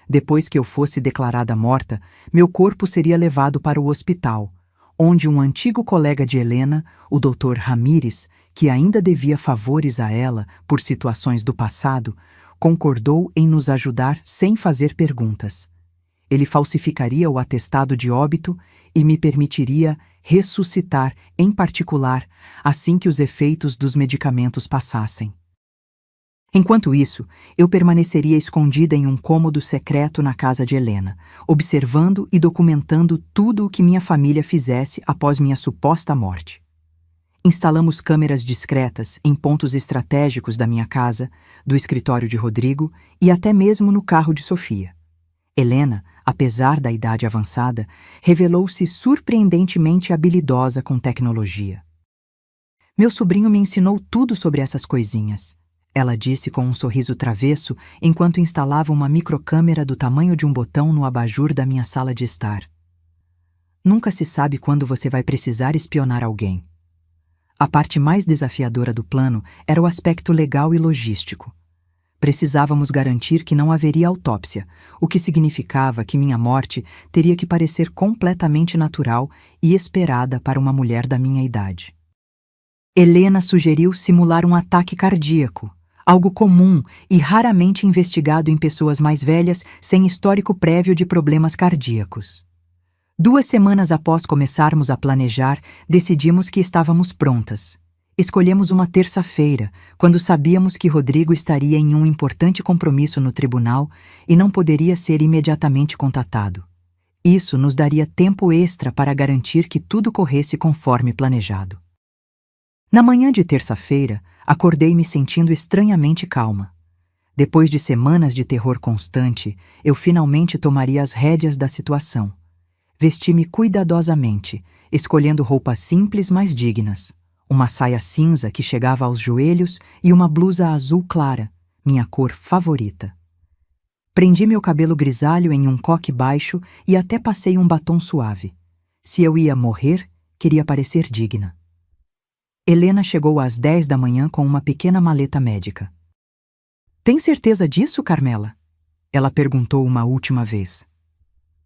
Depois que eu fosse declarada morta, meu corpo seria levado para o hospital, onde um antigo colega de Helena, o Dr. Ramírez, que ainda devia favores a ela por situações do passado, concordou em nos ajudar sem fazer perguntas. Ele falsificaria o atestado de óbito e me permitiria ressuscitar, em particular, assim que os efeitos dos medicamentos passassem. Enquanto isso, eu permaneceria escondida em um cômodo secreto na casa de Helena, observando e documentando tudo o que minha família fizesse após minha suposta morte. Instalamos câmeras discretas em pontos estratégicos da minha casa, do escritório de Rodrigo e até mesmo no carro de Sofia. Helena, apesar da idade avançada, revelou-se surpreendentemente habilidosa com tecnologia. Meu sobrinho me ensinou tudo sobre essas coisinhas, ela disse com um sorriso travesso enquanto instalava uma microcâmera do tamanho de um botão no abajur da minha sala de estar. Nunca se sabe quando você vai precisar espionar alguém. A parte mais desafiadora do plano era o aspecto legal e logístico. Precisávamos garantir que não haveria autópsia, o que significava que minha morte teria que parecer completamente natural e esperada para uma mulher da minha idade. Helena sugeriu simular um ataque cardíaco, algo comum e raramente investigado em pessoas mais velhas sem histórico prévio de problemas cardíacos. 2 semanas após começarmos a planejar, decidimos que estávamos prontas. Escolhemos uma terça-feira, quando sabíamos que Rodrigo estaria em um importante compromisso no tribunal e não poderia ser imediatamente contatado. Isso nos daria tempo extra para garantir que tudo corresse conforme planejado. Na manhã de terça-feira, acordei me sentindo estranhamente calma. Depois de semanas de terror constante, eu finalmente tomaria as rédeas da situação. Vesti-me cuidadosamente, escolhendo roupas simples, mas dignas. Uma saia cinza que chegava aos joelhos e uma blusa azul clara, minha cor favorita. Prendi meu cabelo grisalho em um coque baixo e até passei um batom suave. Se eu ia morrer, queria parecer digna. Helena chegou às 10 da manhã com uma pequena maleta médica. "Tem certeza disso, Carmela?" Ela perguntou uma última vez.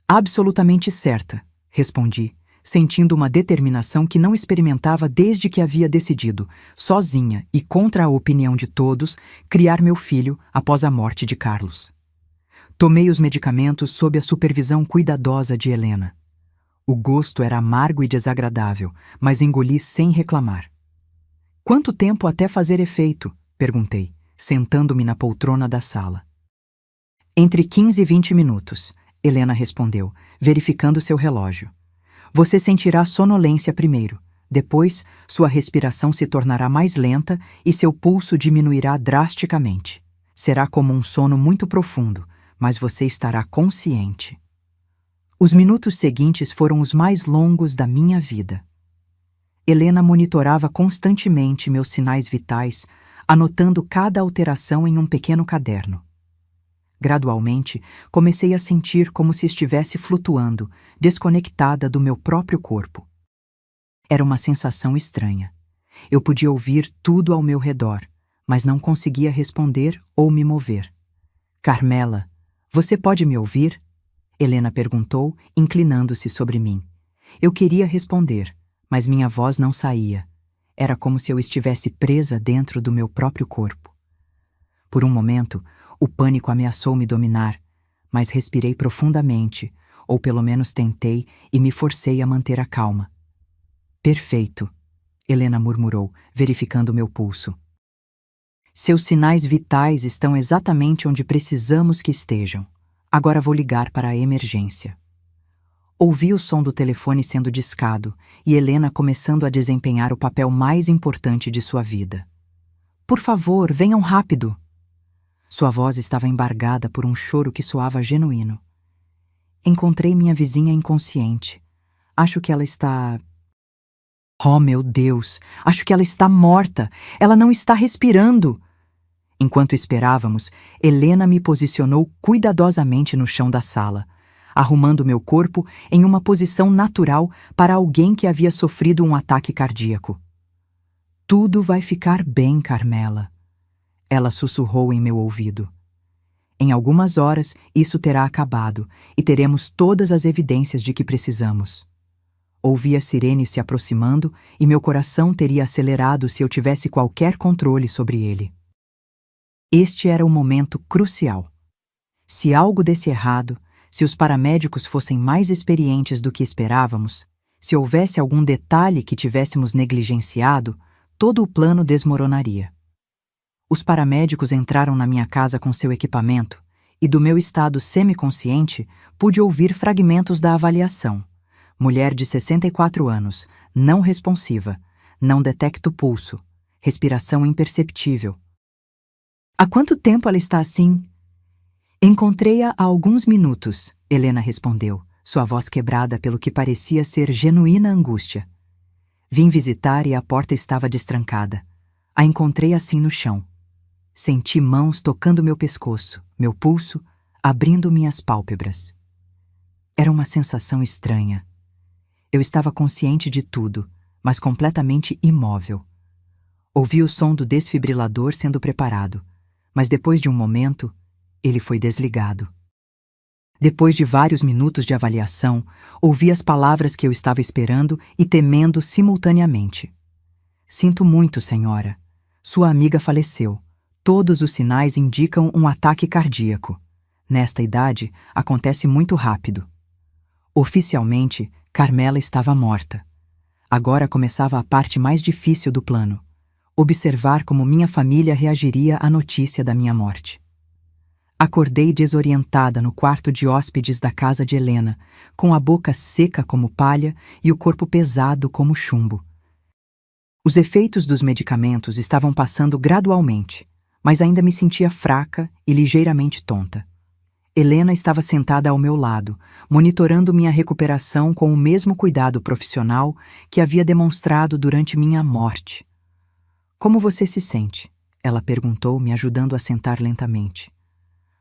"Absolutamente certa", respondi, sentindo uma determinação que não experimentava desde que havia decidido, sozinha e contra a opinião de todos, criar meu filho após a morte de Carlos. Tomei os medicamentos sob a supervisão cuidadosa de Helena. O gosto era amargo e desagradável, mas engoli sem reclamar. "Quanto tempo até fazer efeito?" perguntei, sentando-me na poltrona da sala. "Entre 15 e 20 minutos", Helena respondeu, verificando seu relógio. "Você sentirá sonolência primeiro. Depois, sua respiração se tornará mais lenta e seu pulso diminuirá drasticamente. Será como um sono muito profundo, mas você estará consciente." Os minutos seguintes foram os mais longos da minha vida. Helena monitorava constantemente meus sinais vitais, anotando cada alteração em um pequeno caderno. Gradualmente, comecei a sentir como se estivesse flutuando, desconectada do meu próprio corpo. Era uma sensação estranha. Eu podia ouvir tudo ao meu redor, mas não conseguia responder ou me mover. "Carmela, você pode me ouvir?" Helena perguntou, inclinando-se sobre mim. Eu queria responder, mas minha voz não saía. Era como se eu estivesse presa dentro do meu próprio corpo. Por um momento, o pânico ameaçou me dominar, mas respirei profundamente, ou pelo menos tentei, e me forcei a manter a calma. "Perfeito", Helena murmurou, verificando meu pulso. "Seus sinais vitais estão exatamente onde precisamos que estejam. Agora vou ligar para a emergência." Ouvi o som do telefone sendo discado e Helena começando a desempenhar o papel mais importante de sua vida. "Por favor, venham rápido." Sua voz estava embargada por um choro que soava genuíno. "Encontrei minha vizinha inconsciente. Acho que ela está... Oh, meu Deus! Acho que ela está morta! Ela não está respirando!" Enquanto esperávamos, Helena me posicionou cuidadosamente no chão da sala, arrumando meu corpo em uma posição natural para alguém que havia sofrido um ataque cardíaco. "Tudo vai ficar bem, Carmela", ela sussurrou em meu ouvido. "Em algumas horas, isso terá acabado e teremos todas as evidências de que precisamos." Ouvi a sirene se aproximando e meu coração teria acelerado se eu tivesse qualquer controle sobre ele. Este era o momento crucial. Se algo desse errado, se os paramédicos fossem mais experientes do que esperávamos, se houvesse algum detalhe que tivéssemos negligenciado, todo o plano desmoronaria. Os paramédicos entraram na minha casa com seu equipamento e, do meu estado semiconsciente, pude ouvir fragmentos da avaliação. Mulher de 64 anos, não responsiva, não detecta o pulso, respiração imperceptível. "Há quanto tempo ela está assim?" "Encontrei-a há alguns minutos", Helena respondeu, sua voz quebrada pelo que parecia ser genuína angústia. "Vim visitar e a porta estava destrancada. A encontrei assim no chão. Senti mãos tocando meu pescoço, meu pulso, abrindo minhas pálpebras. Era uma sensação estranha. Eu estava consciente de tudo, mas completamente imóvel. Ouvi o som do desfibrilador sendo preparado, mas depois de um momento, ele foi desligado. Depois de vários minutos de avaliação, ouvi as palavras que eu estava esperando e temendo simultaneamente. Sinto muito, senhora. Sua amiga faleceu. Todos os sinais indicam um ataque cardíaco. Nesta idade, acontece muito rápido. Oficialmente, Carmela estava morta. Agora começava a parte mais difícil do plano: observar como minha família reagiria à notícia da minha morte. Acordei desorientada no quarto de hóspedes da casa de Helena, com a boca seca como palha e o corpo pesado como chumbo. Os efeitos dos medicamentos estavam passando gradualmente, mas ainda me sentia fraca e ligeiramente tonta. Helena estava sentada ao meu lado, monitorando minha recuperação com o mesmo cuidado profissional que havia demonstrado durante minha morte. "Como você se sente?" ela perguntou, me ajudando a sentar lentamente.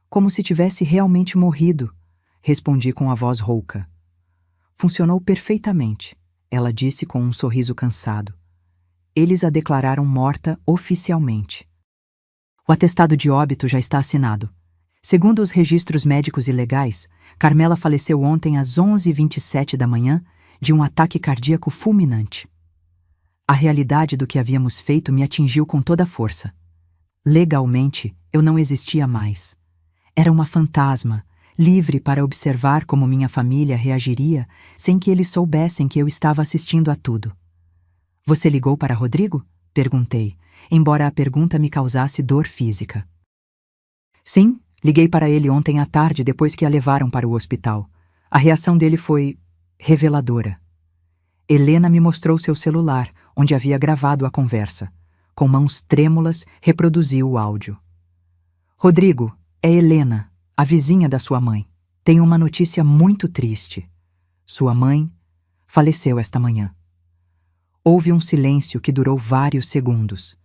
"Como se tivesse realmente morrido", respondi com a voz rouca. "Funcionou perfeitamente", ela disse com um sorriso cansado. "Eles a declararam morta oficialmente. O atestado de óbito já está assinado. Segundo os registros médicos e legais, Carmela faleceu ontem às 11h27 da manhã de um ataque cardíaco fulminante." A realidade do que havíamos feito me atingiu com toda a força. Legalmente, eu não existia mais. Era uma fantasma, livre para observar como minha família reagiria sem que eles soubessem que eu estava assistindo a tudo. "Você ligou para Rodrigo?" perguntei, embora a pergunta me causasse dor física. "Sim, liguei para ele ontem à tarde depois que a levaram para o hospital. A reação dele foi reveladora." Helena me mostrou seu celular, onde havia gravado a conversa. Com mãos trêmulas, reproduziu o áudio. "Rodrigo, é Helena, a vizinha da sua mãe. Tenho uma notícia muito triste. Sua mãe faleceu esta manhã." Houve um silêncio que durou vários segundos.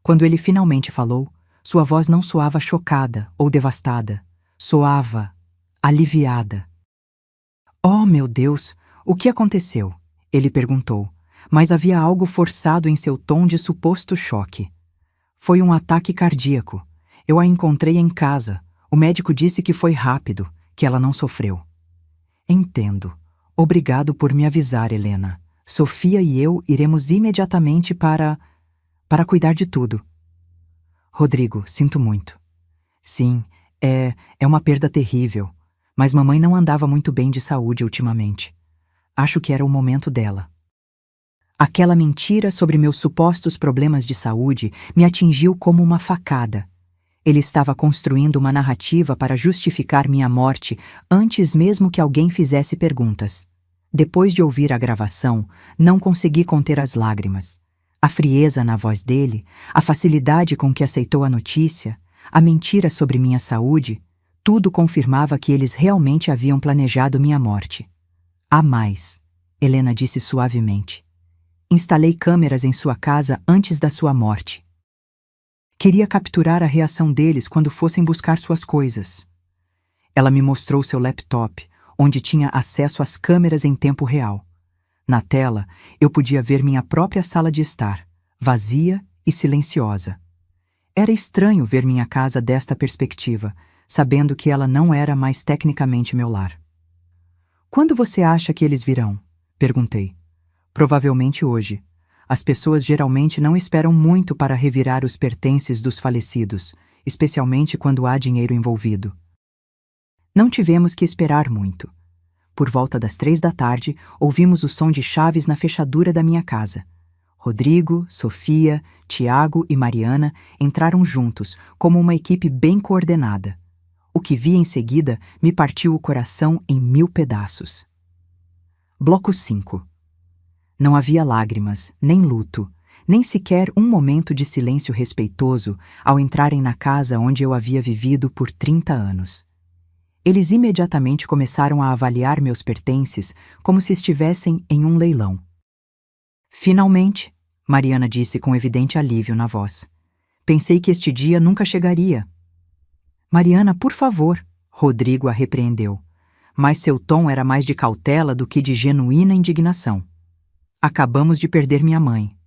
Quando ele finalmente falou, sua voz não soava chocada ou devastada. Soava aliviada. "Oh, meu Deus, o que aconteceu?" ele perguntou, mas havia algo forçado em seu tom de suposto choque. "Foi um ataque cardíaco. Eu a encontrei em casa. O médico disse que foi rápido, que ela não sofreu." "Entendo. Obrigado por me avisar, Helena. Sofia e eu iremos imediatamente para cuidar de tudo." "Rodrigo, sinto muito." "Sim, é uma perda terrível, mas mamãe não andava muito bem de saúde ultimamente. Acho que era o momento dela." Aquela mentira sobre meus supostos problemas de saúde me atingiu como uma facada. Ele estava construindo uma narrativa para justificar minha morte antes mesmo que alguém fizesse perguntas. Depois de ouvir a gravação, não consegui conter as lágrimas. A frieza na voz dele, a facilidade com que aceitou a notícia, a mentira sobre minha saúde, tudo confirmava que eles realmente haviam planejado minha morte. "Há mais", Helena disse suavemente. "Instalei câmeras em sua casa antes da sua morte. Queria capturar a reação deles quando fossem buscar suas coisas." Ela me mostrou seu laptop, onde tinha acesso às câmeras em tempo real. Na tela, eu podia ver minha própria sala de estar, vazia e silenciosa. Era estranho ver minha casa desta perspectiva, sabendo que ela não era mais tecnicamente meu lar. "Quando você acha que eles virão?" perguntei. "Provavelmente hoje. As pessoas geralmente não esperam muito para revirar os pertences dos falecidos, especialmente quando há dinheiro envolvido." Não tivemos que esperar muito. Por volta das 3 da tarde, ouvimos o som de chaves na fechadura da minha casa. Rodrigo, Sofia, Tiago e Mariana entraram juntos, como uma equipe bem coordenada. O que vi em seguida me partiu o coração em 1000 pedaços. Bloco 5. Não havia lágrimas, nem luto, nem sequer um momento de silêncio respeitoso ao entrarem na casa onde eu havia vivido por 30 anos. Eles imediatamente começaram a avaliar meus pertences como se estivessem em um leilão. "Finalmente", Mariana disse com evidente alívio na voz. "Pensei que este dia nunca chegaria." "Mariana, por favor", Rodrigo a repreendeu, mas seu tom era mais de cautela do que de genuína indignação. "Acabamos de perder minha mãe."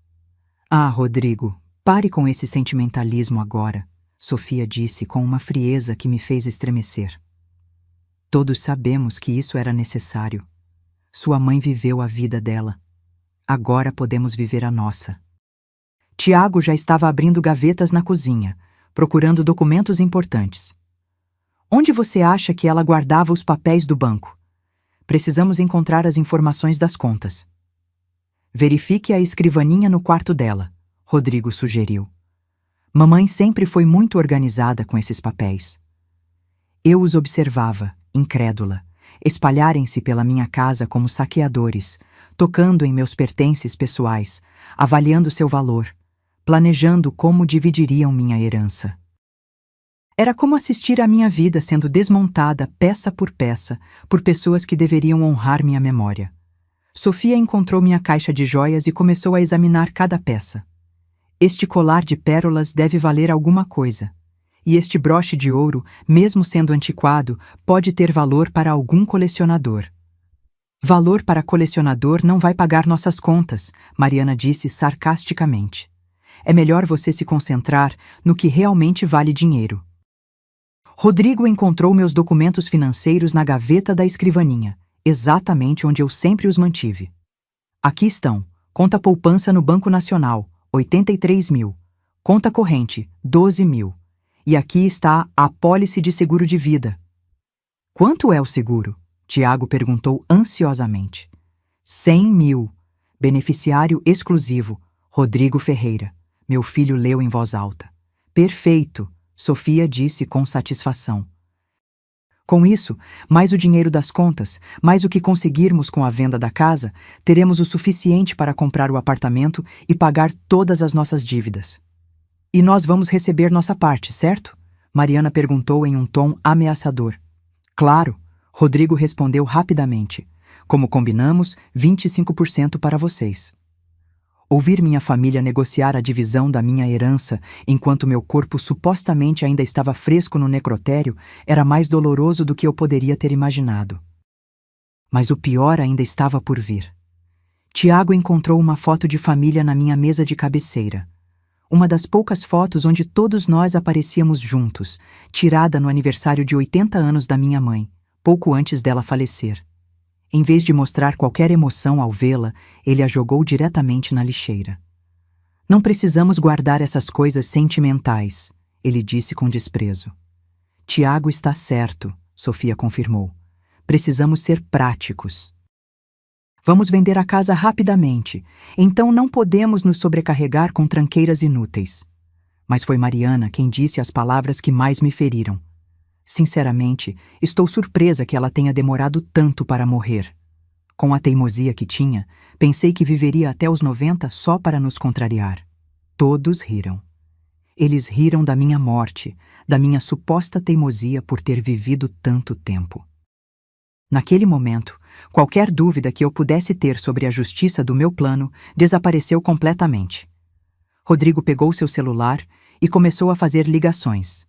"Ah, Rodrigo, pare com esse sentimentalismo agora", Sofia disse com uma frieza que me fez estremecer. "Todos sabemos que isso era necessário. Sua mãe viveu a vida dela. Agora podemos viver a nossa." Tiago já estava abrindo gavetas na cozinha, procurando documentos importantes. Onde você acha que ela guardava os papéis do banco? Precisamos encontrar as informações das contas. Verifique a escrivaninha no quarto dela, Rodrigo sugeriu. Mamãe sempre foi muito organizada com esses papéis. Eu os observava, incrédula, espalharem-se pela minha casa como saqueadores, tocando em meus pertences pessoais, avaliando seu valor, planejando como dividiriam minha herança. Era como assistir à minha vida sendo desmontada peça por pessoas que deveriam honrar minha memória. Sofia encontrou minha caixa de joias e começou a examinar cada peça. Este colar de pérolas deve valer alguma coisa. E este broche de ouro, mesmo sendo antiquado, pode ter valor para algum colecionador. Valor para colecionador não vai pagar nossas contas, Mariana disse sarcasticamente. É melhor você se concentrar no que realmente vale dinheiro. Rodrigo encontrou meus documentos financeiros na gaveta da escrivaninha, exatamente onde eu sempre os mantive. Aqui estão: conta poupança no Banco Nacional, 83 mil. Conta corrente, 12 mil. E aqui está a apólice de seguro de vida. Quanto é o seguro? Tiago perguntou ansiosamente. 100 mil. Beneficiário exclusivo, Rodrigo Ferreira. Meu filho leu em voz alta. Perfeito, Sofia disse com satisfação. Com isso, mais o dinheiro das contas, mais o que conseguirmos com a venda da casa, teremos o suficiente para comprar o apartamento e pagar todas as nossas dívidas. E nós vamos receber nossa parte, certo? Mariana perguntou em um tom ameaçador. Claro, Rodrigo respondeu rapidamente. Como combinamos, 25% para vocês. Ouvir minha família negociar a divisão da minha herança enquanto meu corpo supostamente ainda estava fresco no necrotério era mais doloroso do que eu poderia ter imaginado. Mas o pior ainda estava por vir. Tiago encontrou uma foto de família na minha mesa de cabeceira. Uma das poucas fotos onde todos nós aparecíamos juntos, tirada no aniversário de 80 anos da minha mãe, pouco antes dela falecer. Em vez de mostrar qualquer emoção ao vê-la, ele a jogou diretamente na lixeira. Não precisamos guardar essas coisas sentimentais, ele disse com desprezo. Tiago está certo, Sofia confirmou. Precisamos ser práticos. Vamos vender a casa rapidamente, então não podemos nos sobrecarregar com tranqueiras inúteis. Mas foi Mariana quem disse as palavras que mais me feriram. Sinceramente, estou surpresa que ela tenha demorado tanto para morrer. Com a teimosia que tinha, pensei que viveria até os 90 só para nos contrariar. Todos riram. Eles riram da minha morte, da minha suposta teimosia por ter vivido tanto tempo. Naquele momento, qualquer dúvida que eu pudesse ter sobre a justiça do meu plano desapareceu completamente. Rodrigo pegou seu celular e começou a fazer ligações.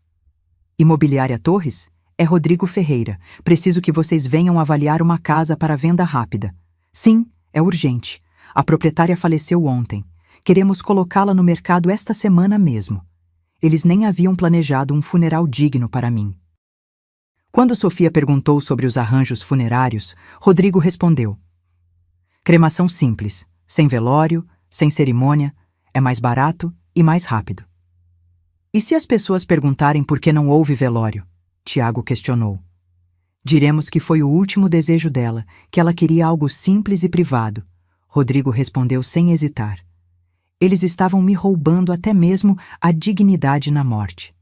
Imobiliária Torres? É Rodrigo Ferreira. Preciso que vocês venham avaliar uma casa para venda rápida. Sim, é urgente. A proprietária faleceu ontem. Queremos colocá-la no mercado esta semana mesmo. Eles nem haviam planejado um funeral digno para mim. Quando Sofia perguntou sobre os arranjos funerários, Rodrigo respondeu: cremação simples, sem velório, sem cerimônia, é mais barato e mais rápido. E se as pessoas perguntarem por que não houve velório? Tiago questionou. Diremos que foi o último desejo dela, que ela queria algo simples e privado. Rodrigo respondeu sem hesitar. Eles estavam me roubando até mesmo a dignidade na morte.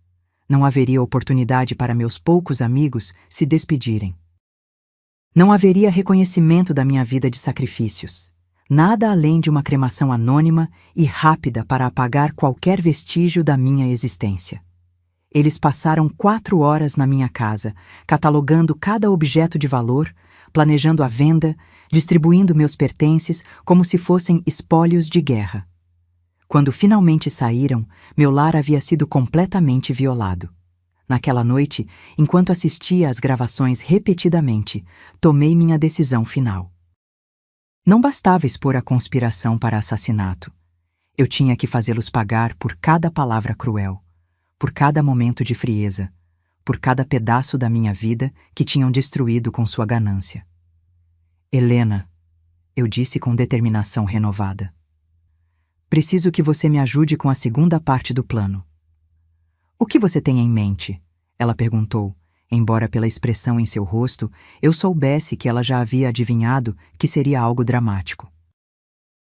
Não haveria oportunidade para meus poucos amigos se despedirem. Não haveria reconhecimento da minha vida de sacrifícios. Nada além de uma cremação anônima e rápida para apagar qualquer vestígio da minha existência. Eles passaram 4 horas na minha casa, catalogando cada objeto de valor, planejando a venda, distribuindo meus pertences como se fossem espólios de guerra. Quando finalmente saíram, meu lar havia sido completamente violado. Naquela noite, enquanto assistia às gravações repetidamente, tomei minha decisão final. Não bastava expor a conspiração para assassinato. Eu tinha que fazê-los pagar por cada palavra cruel, por cada momento de frieza, por cada pedaço da minha vida que tinham destruído com sua ganância. Helena, eu disse com determinação renovada. Preciso que você me ajude com a segunda parte do plano. O que você tem em mente? Ela perguntou, embora pela expressão em seu rosto eu soubesse que ela já havia adivinhado que seria algo dramático.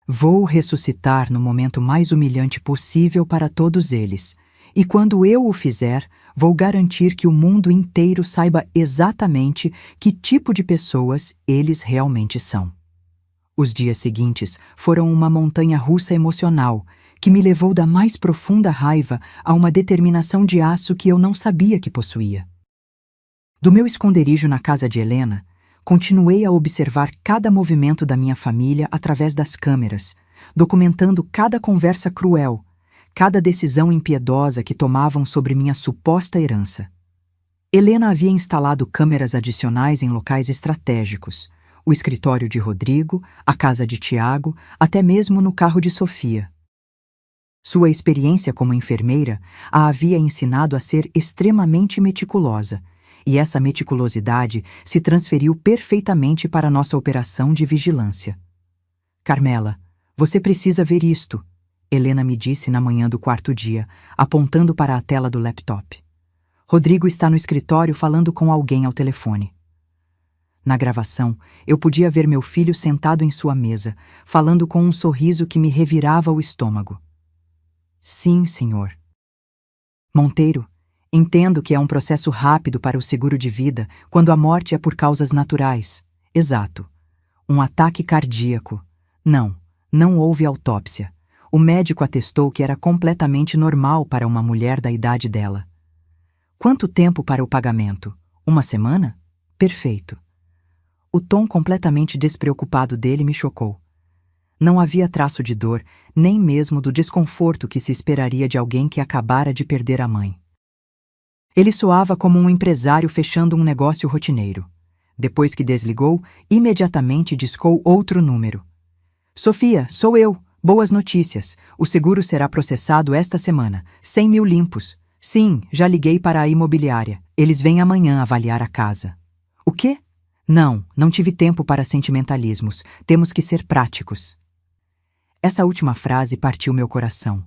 Vou ressuscitar no momento mais humilhante possível para todos eles, e quando eu o fizer, vou garantir que o mundo inteiro saiba exatamente que tipo de pessoas eles realmente são. Os dias seguintes foram uma montanha-russa emocional que me levou da mais profunda raiva a uma determinação de aço que eu não sabia que possuía. Do meu esconderijo na casa de Helena, continuei a observar cada movimento da minha família através das câmeras, documentando cada conversa cruel, cada decisão impiedosa que tomavam sobre minha suposta herança. Helena havia instalado câmeras adicionais em locais estratégicos, o escritório de Rodrigo, a casa de Tiago, até mesmo no carro de Sofia. Sua experiência como enfermeira a havia ensinado a ser extremamente meticulosa, e essa meticulosidade se transferiu perfeitamente para nossa operação de vigilância. Carmela, você precisa ver isto, Helena me disse na manhã do quarto dia, apontando para a tela do laptop. Rodrigo está no escritório falando com alguém ao telefone. Na gravação, eu podia ver meu filho sentado em sua mesa, falando com um sorriso que me revirava o estômago. Sim, senhor. Monteiro, entendo que é um processo rápido para o seguro de vida quando a morte é por causas naturais. Exato. Um ataque cardíaco. Não houve autópsia. O médico atestou que era completamente normal para uma mulher da idade dela. Quanto tempo para o pagamento? 1 semana? Perfeito. O tom completamente despreocupado dele me chocou. Não havia traço de dor, nem mesmo do desconforto que se esperaria de alguém que acabara de perder a mãe. Ele soava como um empresário fechando um negócio rotineiro. Depois que desligou, imediatamente discou outro número. Sofia, sou eu. Boas notícias. O seguro será processado esta semana. 100 mil limpos. Sim, já liguei para a imobiliária. Eles vêm amanhã avaliar a casa. O quê? Não tive tempo para sentimentalismos. Temos que ser práticos. Essa última frase partiu meu coração.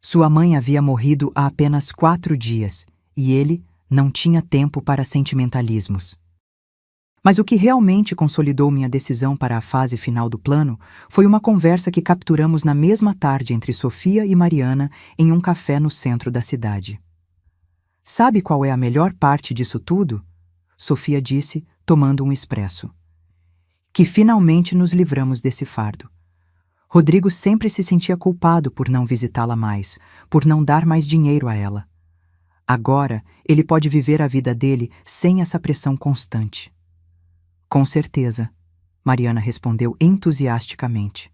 Sua mãe havia morrido há apenas 4 dias, e ele não tinha tempo para sentimentalismos. Mas o que realmente consolidou minha decisão para a fase final do plano foi uma conversa que capturamos na mesma tarde entre Sofia e Mariana em um café no centro da cidade. Sabe qual é a melhor parte disso tudo? Sofia disse, tomando um expresso. Que finalmente nos livramos desse fardo. Rodrigo sempre se sentia culpado por não visitá-la mais, por não dar mais dinheiro a ela. Agora, ele pode viver a vida dele sem essa pressão constante. Com certeza, Mariana respondeu entusiasticamente.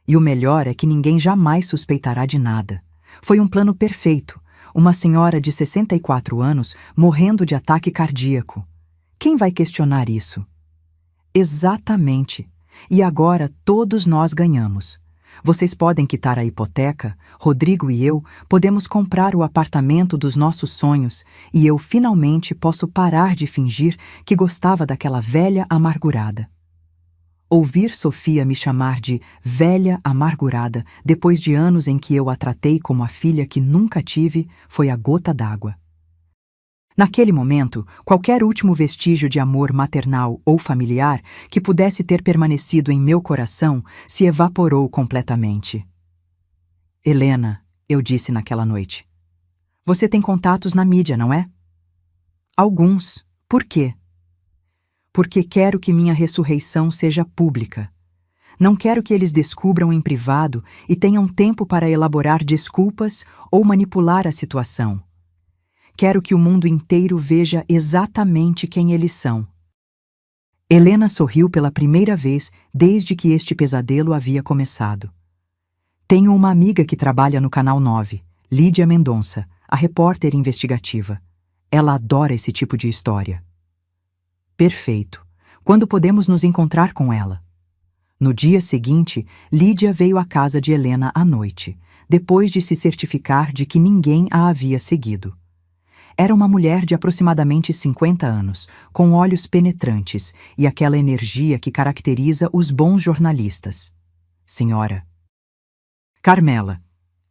E o melhor é que ninguém jamais suspeitará de nada. Foi um plano perfeito. Uma senhora de 64 anos morrendo de ataque cardíaco. Quem vai questionar isso? Exatamente. E agora todos nós ganhamos. Vocês podem quitar a hipoteca, Rodrigo e eu podemos comprar o apartamento dos nossos sonhos e eu finalmente posso parar de fingir que gostava daquela velha amargurada. Ouvir Sofia me chamar de velha amargurada depois de anos em que eu a tratei como a filha que nunca tive foi a gota d'água. Naquele momento, qualquer último vestígio de amor maternal ou familiar que pudesse ter permanecido em meu coração se evaporou completamente. Helena, eu disse naquela noite. Você tem contatos na mídia, não é? Alguns. Por quê? Porque quero que minha ressurreição seja pública. Não quero que eles descubram em privado e tenham tempo para elaborar desculpas ou manipular a situação. Quero que o mundo inteiro veja exatamente quem eles são. Helena sorriu pela primeira vez desde que este pesadelo havia começado. Tenho uma amiga que trabalha no Canal 9, Lídia Mendonça, a repórter investigativa. Ela adora esse tipo de história. Perfeito. Quando podemos nos encontrar com ela? No dia seguinte, Lídia veio à casa de Helena à noite, depois de se certificar de que ninguém a havia seguido. Era uma mulher de aproximadamente 50 anos, com olhos penetrantes e aquela energia que caracteriza os bons jornalistas. Senhora. Carmela,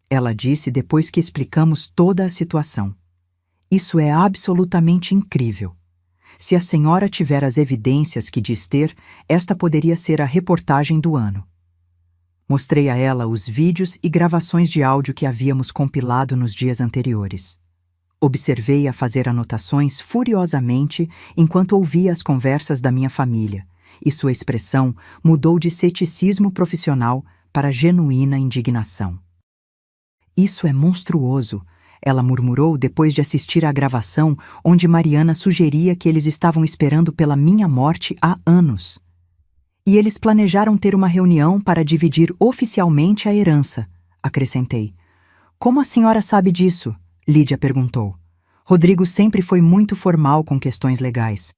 ela disse depois que explicamos toda a situação. Isso é absolutamente incrível. Se a senhora tiver as evidências que diz ter, esta poderia ser a reportagem do ano. Mostrei a ela os vídeos e gravações de áudio que havíamos compilado nos dias anteriores. Observei-a fazer anotações furiosamente enquanto ouvia as conversas da minha família, e sua expressão mudou de ceticismo profissional para genuína indignação. Isso é monstruoso, ela murmurou depois de assistir à gravação onde Mariana sugeria que eles estavam esperando pela minha morte há anos. E eles planejaram ter uma reunião para dividir oficialmente a herança, acrescentei. Como a senhora sabe disso? Lídia perguntou. Rodrigo sempre foi muito formal com questões legais.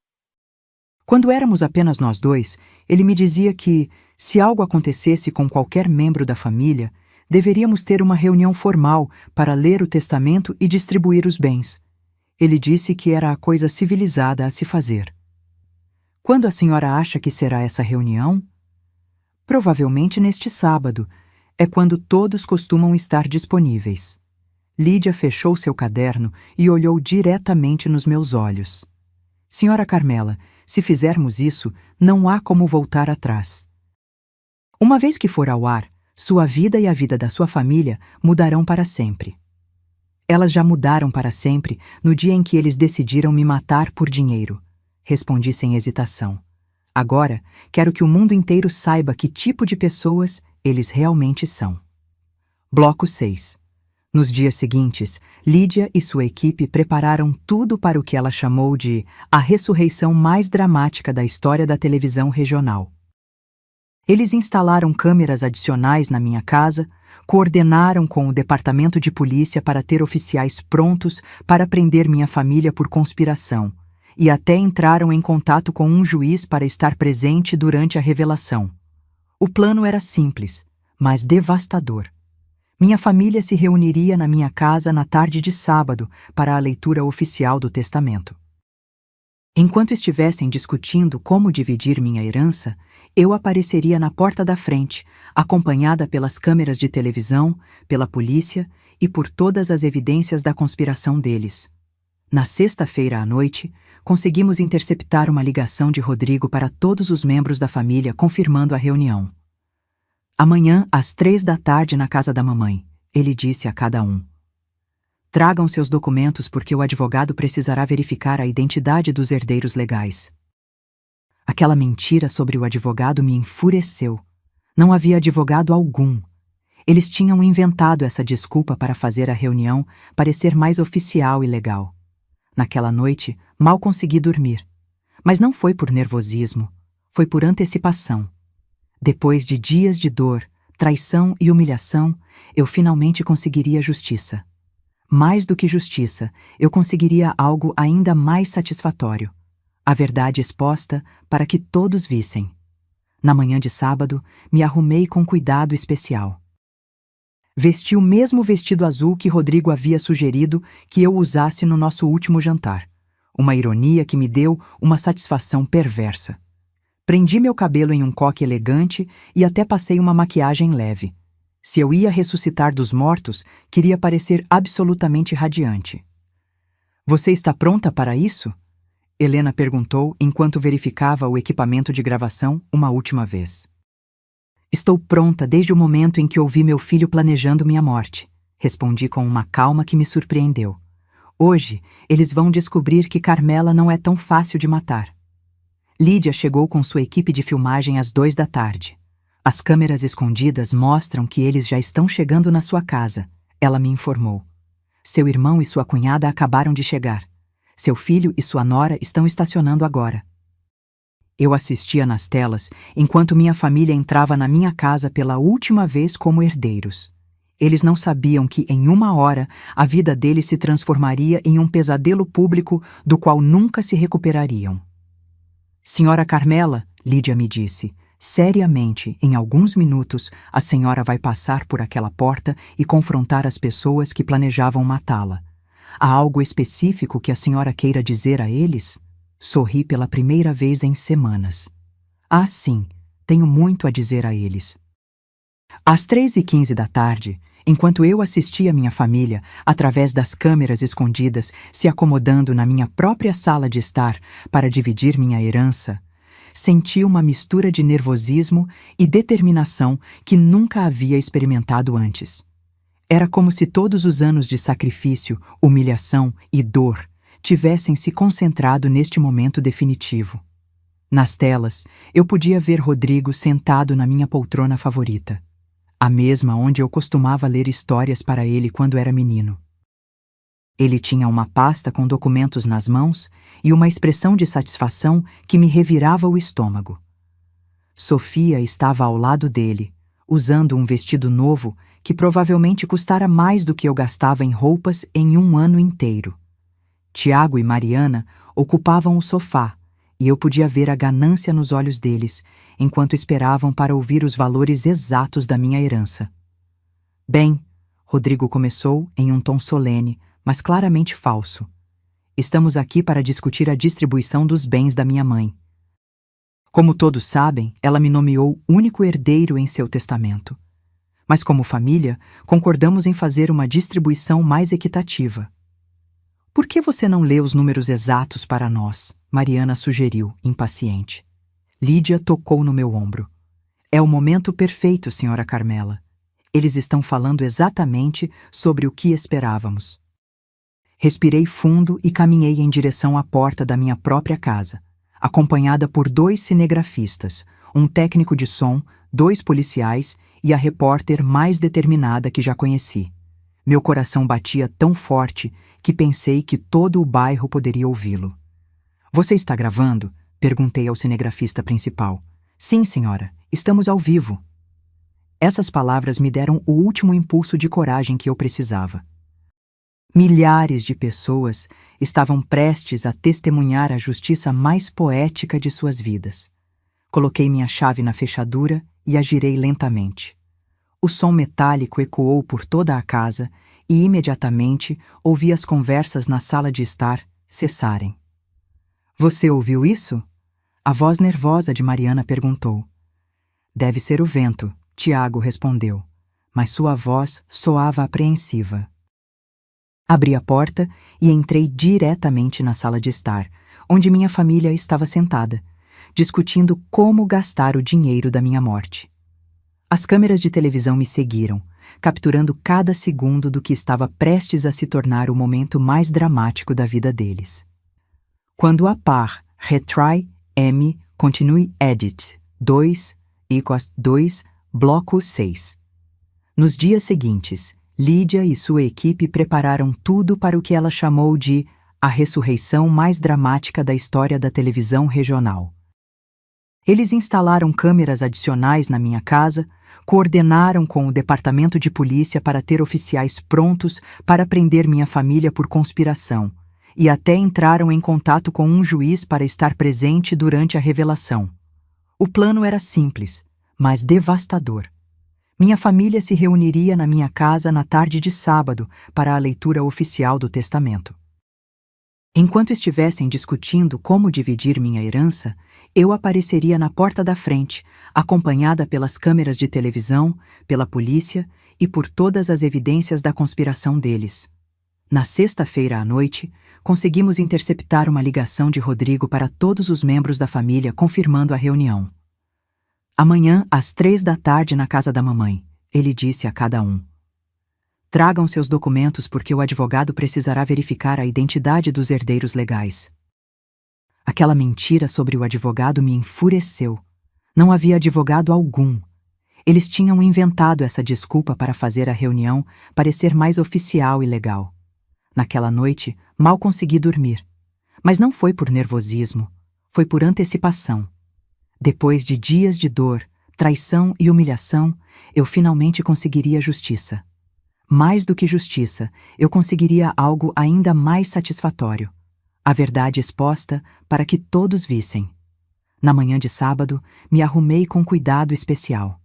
Quando éramos apenas nós dois, ele me dizia que, se algo acontecesse com qualquer membro da família, deveríamos ter uma reunião formal para ler o testamento e distribuir os bens. Ele disse que era a coisa civilizada a se fazer. Quando a senhora acha que será essa reunião? Provavelmente neste sábado. É quando todos costumam estar disponíveis. Lídia fechou seu caderno e olhou diretamente nos meus olhos. Senhora Carmela, se fizermos isso, não há como voltar atrás. Uma vez que for ao ar, sua vida e a vida da sua família mudarão para sempre. Elas já mudaram para sempre no dia em que eles decidiram me matar por dinheiro, respondi sem hesitação. Agora, quero que o mundo inteiro saiba que tipo de pessoas eles realmente são. Bloco 6. Nos dias seguintes, Lídia e sua equipe prepararam tudo para o que ela chamou de a ressurreição mais dramática da história da televisão regional. Eles instalaram câmeras adicionais na minha casa, coordenaram com o departamento de polícia para ter oficiais prontos para prender minha família por conspiração, e até entraram em contato com um juiz para estar presente durante a revelação. O plano era simples, mas devastador. Minha família se reuniria na minha casa na tarde de sábado para a leitura oficial do testamento. Enquanto estivessem discutindo como dividir minha herança, eu apareceria na porta da frente, acompanhada pelas câmeras de televisão, pela polícia e por todas as evidências da conspiração deles. Na sexta-feira à noite, conseguimos interceptar uma ligação de Rodrigo para todos os membros da família confirmando a reunião. Amanhã, às 15h na casa da mamãe, ele disse a cada um. Tragam seus documentos porque o advogado precisará verificar a identidade dos herdeiros legais. Aquela mentira sobre o advogado me enfureceu. Não havia advogado algum. Eles tinham inventado essa desculpa para fazer a reunião parecer mais oficial e legal. Naquela noite, mal consegui dormir. Mas não foi por nervosismo, foi por antecipação. Depois de dias de dor, traição e humilhação, eu finalmente conseguiria justiça. Mais do que justiça, eu conseguiria algo ainda mais satisfatório. A verdade exposta para que todos vissem. Na manhã de sábado, me arrumei com cuidado especial. Vesti o mesmo vestido azul que Rodrigo havia sugerido que eu usasse no nosso último jantar. Uma ironia que me deu uma satisfação perversa. Prendi meu cabelo em um coque elegante e até passei uma maquiagem leve. Se eu ia ressuscitar dos mortos, queria parecer absolutamente radiante. Você está pronta para isso? Helena perguntou enquanto verificava o equipamento de gravação uma última vez. Estou pronta desde o momento em que ouvi meu filho planejando minha morte, respondi com uma calma que me surpreendeu. Hoje, eles vão descobrir que Carmela não é tão fácil de matar. Lídia chegou com sua equipe de filmagem às 14h. As câmeras escondidas mostram que eles já estão chegando na sua casa, ela me informou. Seu irmão e sua cunhada acabaram de chegar. Seu filho e sua nora estão estacionando agora. Eu assistia nas telas enquanto minha família entrava na minha casa pela última vez como herdeiros. Eles não sabiam que, em 1 hora, a vida deles se transformaria em um pesadelo público do qual nunca se recuperariam. Senhora Carmela, Lídia me disse, seriamente, em alguns minutos, a senhora vai passar por aquela porta e confrontar as pessoas que planejavam matá-la. Há algo específico que a senhora queira dizer a eles? Sorri pela primeira vez em semanas. Ah, sim, tenho muito a dizer a eles. Às 3h15 da tarde, enquanto eu assistia minha família, através das câmeras escondidas, se acomodando na minha própria sala de estar para dividir minha herança, senti uma mistura de nervosismo e determinação que nunca havia experimentado antes. Era como se todos os anos de sacrifício, humilhação e dor tivessem se concentrado neste momento definitivo. Nas telas, eu podia ver Rodrigo sentado na minha poltrona favorita, a mesma onde eu costumava ler histórias para ele quando era menino. Ele tinha uma pasta com documentos nas mãos e uma expressão de satisfação que me revirava o estômago. Sofia estava ao lado dele, usando um vestido novo que provavelmente custara mais do que eu gastava em roupas em um ano inteiro. Tiago e Mariana ocupavam o sofá, e eu podia ver a ganância nos olhos deles, enquanto esperavam para ouvir os valores exatos da minha herança. Bem, Rodrigo começou em um tom solene, mas claramente falso. Estamos aqui para discutir a distribuição dos bens da minha mãe. Como todos sabem, ela me nomeou único herdeiro em seu testamento. Mas como família, concordamos em fazer uma distribuição mais equitativa. Por que você não lê os números exatos para nós? Mariana sugeriu, impaciente. Lídia tocou no meu ombro. É o momento perfeito, senhora Carmela. Eles estão falando exatamente sobre o que esperávamos. Respirei fundo e caminhei em direção à porta da minha própria casa, acompanhada por 2 cinegrafistas, um técnico de som, 2 policiais e a repórter mais determinada que já conheci. Meu coração batia tão forte que pensei que todo o bairro poderia ouvi-lo. Você está gravando? Perguntei ao cinegrafista principal. Sim, senhora, estamos ao vivo. Essas palavras me deram o último impulso de coragem que eu precisava. Milhares de pessoas estavam prestes a testemunhar a justiça mais poética de suas vidas. Coloquei minha chave na fechadura e a girei lentamente. O som metálico ecoou por toda a casa e imediatamente ouvi as conversas na sala de estar cessarem. Você ouviu isso? A voz nervosa de Mariana perguntou. Deve ser o vento, Tiago respondeu, mas sua voz soava apreensiva. Abri a porta e entrei diretamente na sala de estar, onde minha família estava sentada, discutindo como gastar o dinheiro da minha morte. As câmeras de televisão me seguiram, capturando cada segundo do que estava prestes a se tornar o momento mais dramático da vida deles. Quando a par, retry, M, continue edit, 2, equals 2, bloco 6. Nos dias seguintes, Lídia e sua equipe prepararam tudo para o que ela chamou de a ressurreição mais dramática da história da televisão regional. Eles instalaram câmeras adicionais na minha casa, coordenaram com o departamento de polícia para ter oficiais prontos para prender minha família por conspiração, e até entraram em contato com um juiz para estar presente durante a revelação. O plano era simples, mas devastador. Minha família se reuniria na minha casa na tarde de sábado para a leitura oficial do testamento. Enquanto estivessem discutindo como dividir minha herança, eu apareceria na porta da frente, acompanhada pelas câmeras de televisão, pela polícia e por todas as evidências da conspiração deles. Na sexta-feira à noite, conseguimos interceptar uma ligação de Rodrigo para todos os membros da família confirmando a reunião. Amanhã, às 3 da tarde na casa da mamãe, ele disse a cada um. Tragam seus documentos porque o advogado precisará verificar a identidade dos herdeiros legais. Aquela mentira sobre o advogado me enfureceu. Não havia advogado algum. Eles tinham inventado essa desculpa para fazer a reunião parecer mais oficial e legal. Naquela noite, mal consegui dormir. Mas não foi por nervosismo, foi por antecipação. Depois de dias de dor, traição e humilhação, eu finalmente conseguiria justiça. Mais do que justiça, eu conseguiria algo ainda mais satisfatório. A verdade exposta para que todos vissem. Na manhã de sábado, me arrumei com cuidado especial.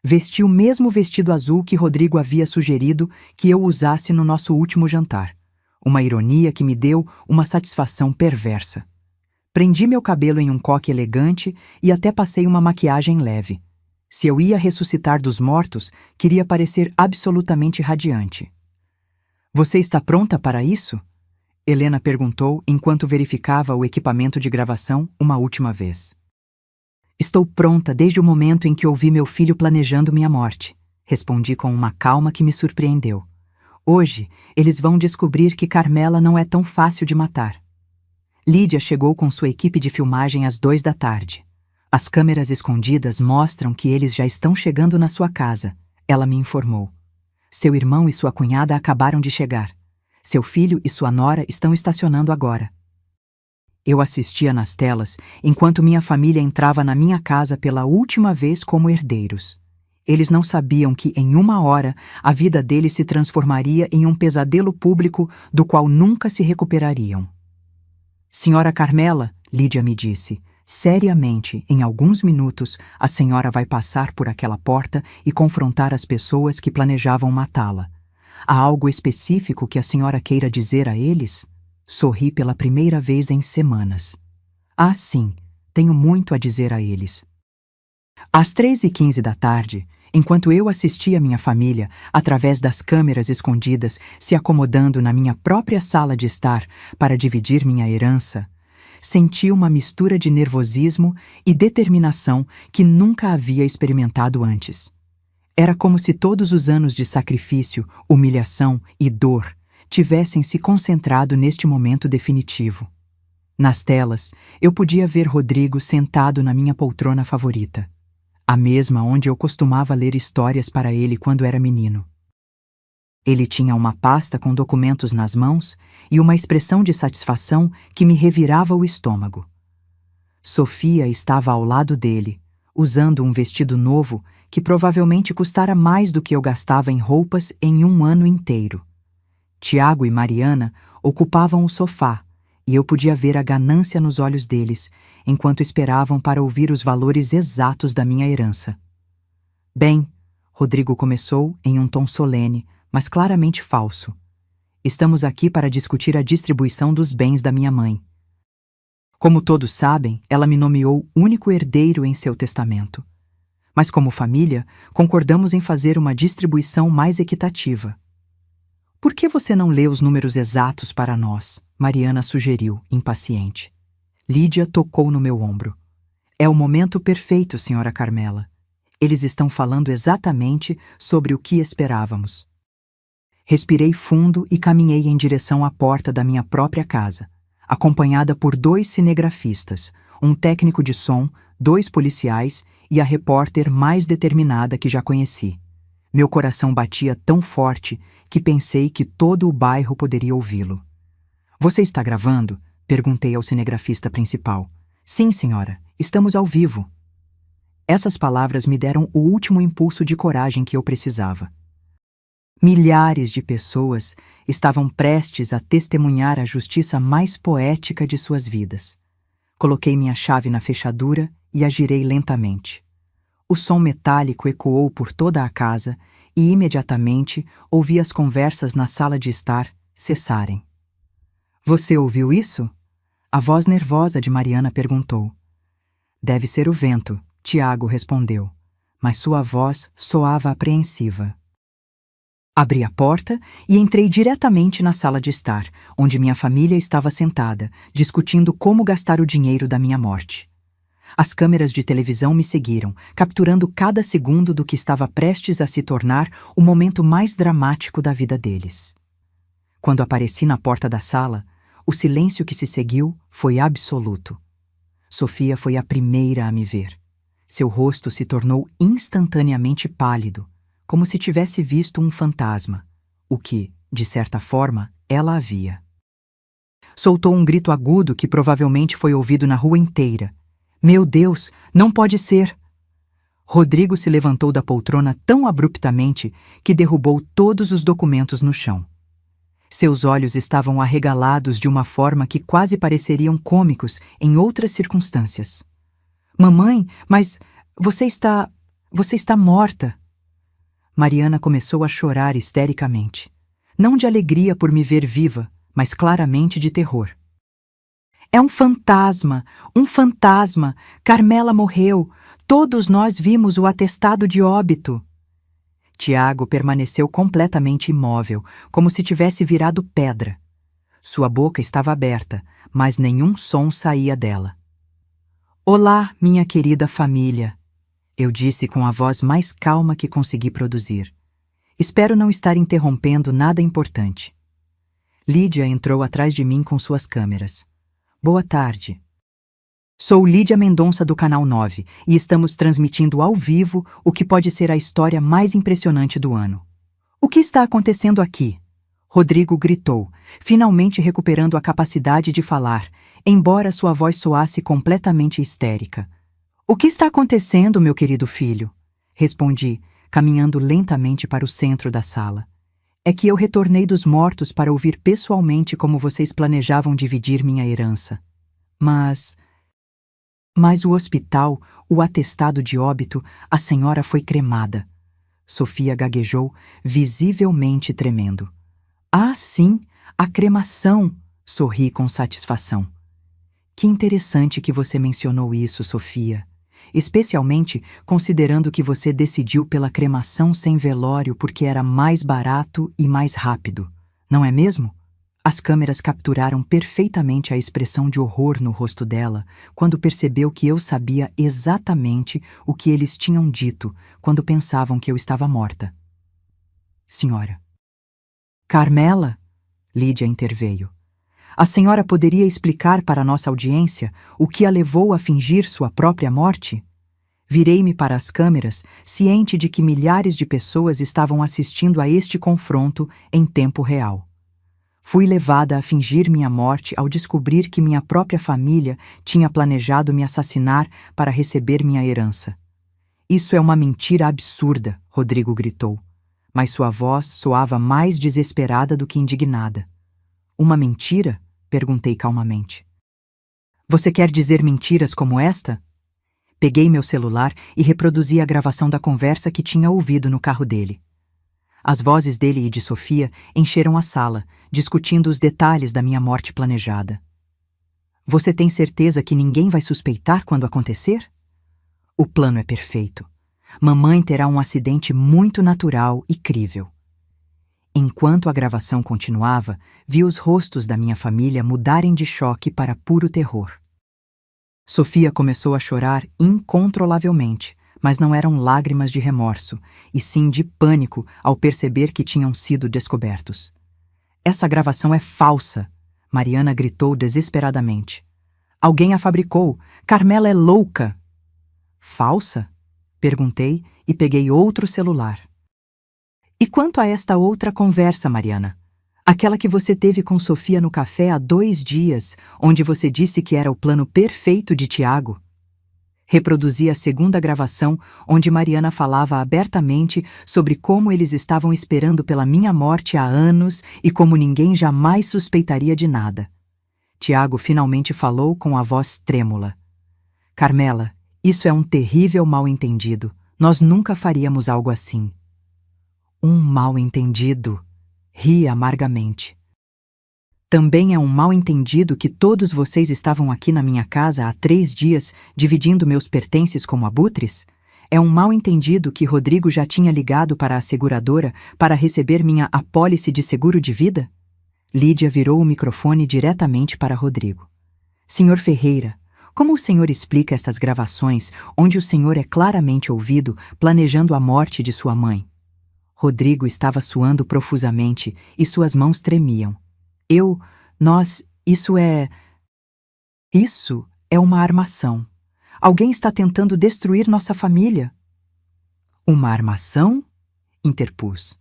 Vesti o mesmo vestido azul que Rodrigo havia sugerido que eu usasse no nosso último jantar. Uma ironia que me deu uma satisfação perversa. Prendi meu cabelo em um coque elegante e até passei uma maquiagem leve. Se eu ia ressuscitar dos mortos, queria parecer absolutamente radiante. Você está pronta para isso? Helena perguntou enquanto verificava o equipamento de gravação uma última vez. Estou pronta desde o momento em que ouvi meu filho planejando minha morte, respondi com uma calma que me surpreendeu. Hoje, eles vão descobrir que Carmela não é tão fácil de matar. Lídia chegou com sua equipe de filmagem às 2 da tarde. As câmeras escondidas mostram que eles já estão chegando na sua casa, ela me informou. Seu irmão e sua cunhada acabaram de chegar. Seu filho e sua nora estão estacionando agora. Eu assistia nas telas enquanto minha família entrava na minha casa pela última vez como herdeiros. Eles não sabiam que, em 1 hora, a vida deles se transformaria em um pesadelo público do qual nunca se recuperariam. Senhora Carmela, Lídia me disse, seriamente, em alguns minutos, a senhora vai passar por aquela porta e confrontar as pessoas que planejavam matá-la. Há algo específico que a senhora queira dizer a eles? Sorri pela primeira vez em semanas. Ah, sim, tenho muito a dizer a eles. Às 3h15 da tarde, enquanto eu assistia minha família, através das câmeras escondidas, se acomodando na minha própria sala de estar para dividir minha herança, senti uma mistura de nervosismo e determinação que nunca havia experimentado antes. Era como se todos os anos de sacrifício, humilhação e dor tivessem se concentrado neste momento definitivo. Nas telas, eu podia ver Rodrigo sentado na minha poltrona favorita, a mesma onde eu costumava ler histórias para ele quando era menino. Ele tinha uma pasta com documentos nas mãos e uma expressão de satisfação que me revirava o estômago. Sofia estava ao lado dele, usando um vestido novo que provavelmente custara mais do que eu gastava em roupas em um ano inteiro. Tiago e Mariana ocupavam o sofá e eu podia ver a ganância nos olhos deles enquanto esperavam para ouvir os valores exatos da minha herança. Bem, Rodrigo começou em um tom solene, mas claramente falso. Estamos aqui para discutir a distribuição dos bens da minha mãe. Como todos sabem, ela me nomeou único herdeiro em seu testamento. Mas como família, concordamos em fazer uma distribuição mais equitativa. Por que você não lê os números exatos para nós? Mariana sugeriu, impaciente. Lídia tocou no meu ombro. É o momento perfeito, senhora Carmela. Eles estão falando exatamente sobre o que esperávamos. Respirei fundo e caminhei em direção à porta da minha própria casa, acompanhada por 2 cinegrafistas, um técnico de som, 2 policiais e a repórter mais determinada que já conheci. Meu coração batia tão forte que pensei que todo o bairro poderia ouvi-lo. Você está gravando? Perguntei ao cinegrafista principal. Sim, senhora, estamos ao vivo. Essas palavras me deram o último impulso de coragem que eu precisava. Milhares de pessoas estavam prestes a testemunhar a justiça mais poética de suas vidas. Coloquei minha chave na fechadura e a girei lentamente. O som metálico ecoou por toda a casa e imediatamente ouvi as conversas na sala de estar cessarem. Você ouviu isso? A voz nervosa de Mariana perguntou. Deve ser o vento, Tiago respondeu, mas sua voz soava apreensiva. Abri a porta e entrei diretamente na sala de estar, onde minha família estava sentada, discutindo como gastar o dinheiro da minha morte. As câmeras de televisão me seguiram, capturando cada segundo do que estava prestes a se tornar o momento mais dramático da vida deles. Quando apareci na porta da sala, o silêncio que se seguiu foi absoluto. Sofia foi a primeira a me ver. Seu rosto se tornou instantaneamente pálido, como se tivesse visto um fantasma, o que, de certa forma, ela havia. Soltou um grito agudo que provavelmente foi ouvido na rua inteira. Meu Deus, não pode ser! Rodrigo se levantou da poltrona tão abruptamente que derrubou todos os documentos no chão. Seus olhos estavam arregalados de uma forma que quase pareceriam cômicos em outras circunstâncias. Mamãe, mas você está morta! Mariana começou a chorar histericamente. Não de alegria por me ver viva, mas claramente de terror. É um fantasma! Um fantasma! Carmela morreu! Todos nós vimos o atestado de óbito. Tiago permaneceu completamente imóvel, como se tivesse virado pedra. Sua boca estava aberta, mas nenhum som saía dela. Olá, minha querida família, eu disse com a voz mais calma que consegui produzir. Espero não estar interrompendo nada importante. Lídia entrou atrás de mim com suas câmeras. Boa tarde. Sou Lídia Mendonça do Canal 9 e estamos transmitindo ao vivo o que pode ser a história mais impressionante do ano. O que está acontecendo aqui? Rodrigo gritou, finalmente recuperando a capacidade de falar, embora sua voz soasse completamente histérica. O que está acontecendo, meu querido filho? Respondi, caminhando lentamente para o centro da sala. É que eu retornei dos mortos para ouvir pessoalmente como vocês planejavam dividir minha herança. Mas o hospital, o atestado de óbito, a senhora foi cremada. Sofia gaguejou, visivelmente tremendo. Ah, sim, a cremação! Sorri com satisfação. Que interessante que você mencionou isso, Sofia. Especialmente considerando que você decidiu pela cremação sem velório porque era mais barato e mais rápido, não é mesmo? As câmeras capturaram perfeitamente a expressão de horror no rosto dela quando percebeu que eu sabia exatamente o que eles tinham dito quando pensavam que eu estava morta. Senhora. Carmela? Lídia interveio. A senhora poderia explicar para a nossa audiência o que a levou a fingir sua própria morte? Virei-me para as câmeras, ciente de que milhares de pessoas estavam assistindo a este confronto em tempo real. Fui levada a fingir minha morte ao descobrir que minha própria família tinha planejado me assassinar para receber minha herança. Isso é uma mentira absurda, Rodrigo gritou, mas sua voz soava mais desesperada do que indignada. Uma mentira? Perguntei calmamente. Você quer dizer mentiras como esta? Peguei meu celular e reproduzi a gravação da conversa que tinha ouvido no carro dele. As vozes dele e de Sofia encheram a sala, discutindo os detalhes da minha morte planejada. Você tem certeza que ninguém vai suspeitar quando acontecer? O plano é perfeito. Mamãe terá um acidente muito natural e crível. Enquanto a gravação continuava, vi os rostos da minha família mudarem de choque para puro terror. Sofia começou a chorar incontrolavelmente, mas não eram lágrimas de remorso, e sim de pânico ao perceber que tinham sido descobertos. Essa gravação é falsa, Mariana gritou desesperadamente. Alguém a fabricou. Carmela é louca. Falsa? Perguntei e peguei outro celular. E quanto a esta outra conversa, Mariana? Aquela que você teve com Sofia no café há 2 dias, onde você disse que era o plano perfeito de Tiago? Reproduzi a segunda gravação, onde Mariana falava abertamente sobre como eles estavam esperando pela minha morte há anos e como ninguém jamais suspeitaria de nada. Tiago finalmente falou com a voz trêmula. Carmela, isso é um terrível mal-entendido. Nós nunca faríamos algo assim. Um mal-entendido. Ri amargamente. Também é um mal-entendido que todos vocês estavam aqui na minha casa há 3 dias, dividindo meus pertences como abutres? É um mal-entendido que Rodrigo já tinha ligado para a seguradora para receber minha apólice de seguro de vida? Lídia virou o microfone diretamente para Rodrigo. Senhor Ferreira, como o senhor explica estas gravações onde o senhor é claramente ouvido planejando a morte de sua mãe? Rodrigo estava suando profusamente e suas mãos tremiam. Isso é uma armação. Alguém está tentando destruir nossa família. Uma armação? Interpus.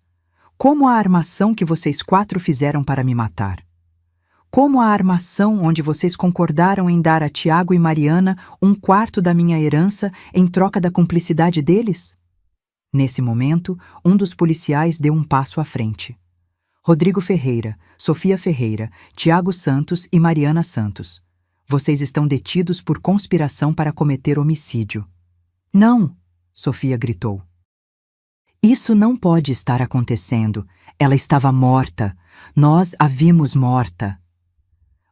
Como a armação que vocês 4 fizeram para me matar? Como a armação onde vocês concordaram em dar a Tiago e Mariana 1/4 da minha herança em troca da cumplicidade deles? Nesse momento, um dos policiais deu um passo à frente. Rodrigo Ferreira, Sofia Ferreira, Tiago Santos e Mariana Santos. Vocês estão detidos por conspiração para cometer homicídio. Não! Sofia gritou. Isso não pode estar acontecendo. Ela estava morta. Nós a vimos morta.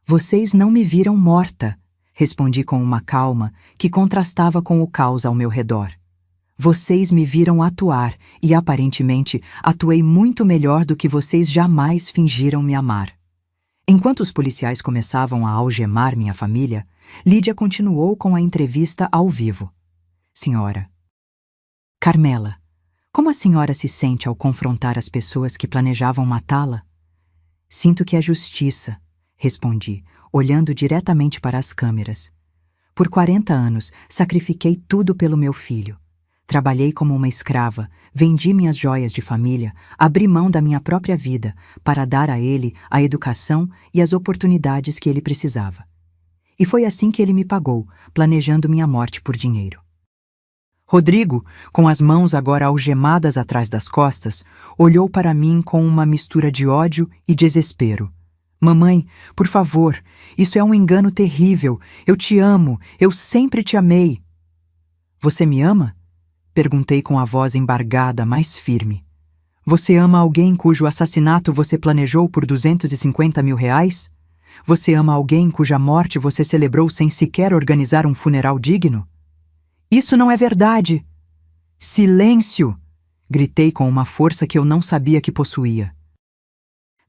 Vocês não me viram morta, respondi com uma calma que contrastava com o caos ao meu redor. Vocês me viram atuar e, aparentemente, atuei muito melhor do que vocês jamais fingiram me amar. Enquanto os policiais começavam a algemar minha família, Lídia continuou com a entrevista ao vivo. Senhora. Carmela, como a senhora se sente ao confrontar as pessoas que planejavam matá-la? Sinto que é justiça, respondi, olhando diretamente para as câmeras. Por 40 anos, sacrifiquei tudo pelo meu filho. Trabalhei como uma escrava, vendi minhas joias de família, abri mão da minha própria vida para dar a ele a educação e as oportunidades que ele precisava. E foi assim que ele me pagou, planejando minha morte por dinheiro. Rodrigo, com as mãos agora algemadas atrás das costas, olhou para mim com uma mistura de ódio e desespero. Mamãe, por favor, isso é um engano terrível. Eu te amo, eu sempre te amei. Você me ama? Perguntei com a voz embargada, mais firme. Você ama alguém cujo assassinato você planejou por R$250 mil? Você ama alguém cuja morte você celebrou sem sequer organizar um funeral digno? Isso não é verdade! Silêncio! Gritei com uma força que eu não sabia que possuía.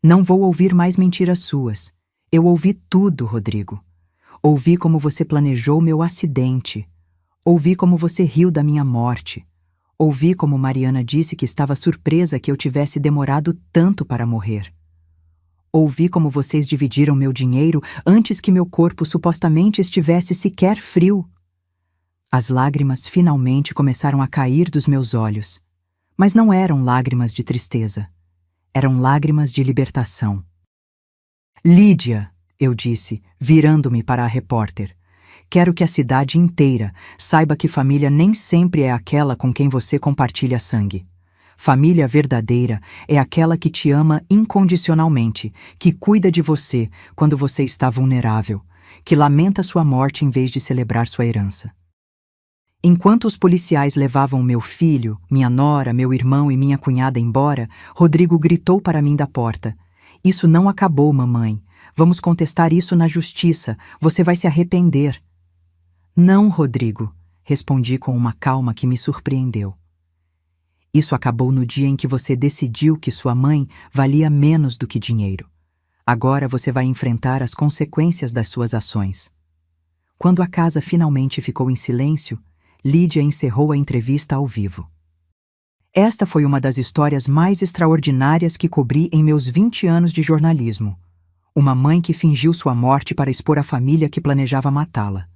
Não vou ouvir mais mentiras suas. Eu ouvi tudo, Rodrigo. Ouvi como você planejou meu acidente. Ouvi como você riu da minha morte. Ouvi como Mariana disse que estava surpresa que eu tivesse demorado tanto para morrer. Ouvi como vocês dividiram meu dinheiro antes que meu corpo supostamente estivesse sequer frio. As lágrimas finalmente começaram a cair dos meus olhos. Mas não eram lágrimas de tristeza. Eram lágrimas de libertação. Lídia, eu disse, virando-me para a repórter. Quero que a cidade inteira saiba que família nem sempre é aquela com quem você compartilha sangue. Família verdadeira é aquela que te ama incondicionalmente, que cuida de você quando você está vulnerável, que lamenta sua morte em vez de celebrar sua herança. Enquanto os policiais levavam meu filho, minha nora, meu irmão e minha cunhada embora, Rodrigo gritou para mim da porta. Isso não acabou, mamãe. Vamos contestar isso na justiça. Você vai se arrepender. Não, Rodrigo, respondi com uma calma que me surpreendeu. Isso acabou no dia em que você decidiu que sua mãe valia menos do que dinheiro. Agora você vai enfrentar as consequências das suas ações. Quando a casa finalmente ficou em silêncio, Lídia encerrou a entrevista ao vivo. Esta foi uma das histórias mais extraordinárias que cobri em meus 20 anos de jornalismo. Uma mãe que fingiu sua morte para expor a família que planejava matá-la.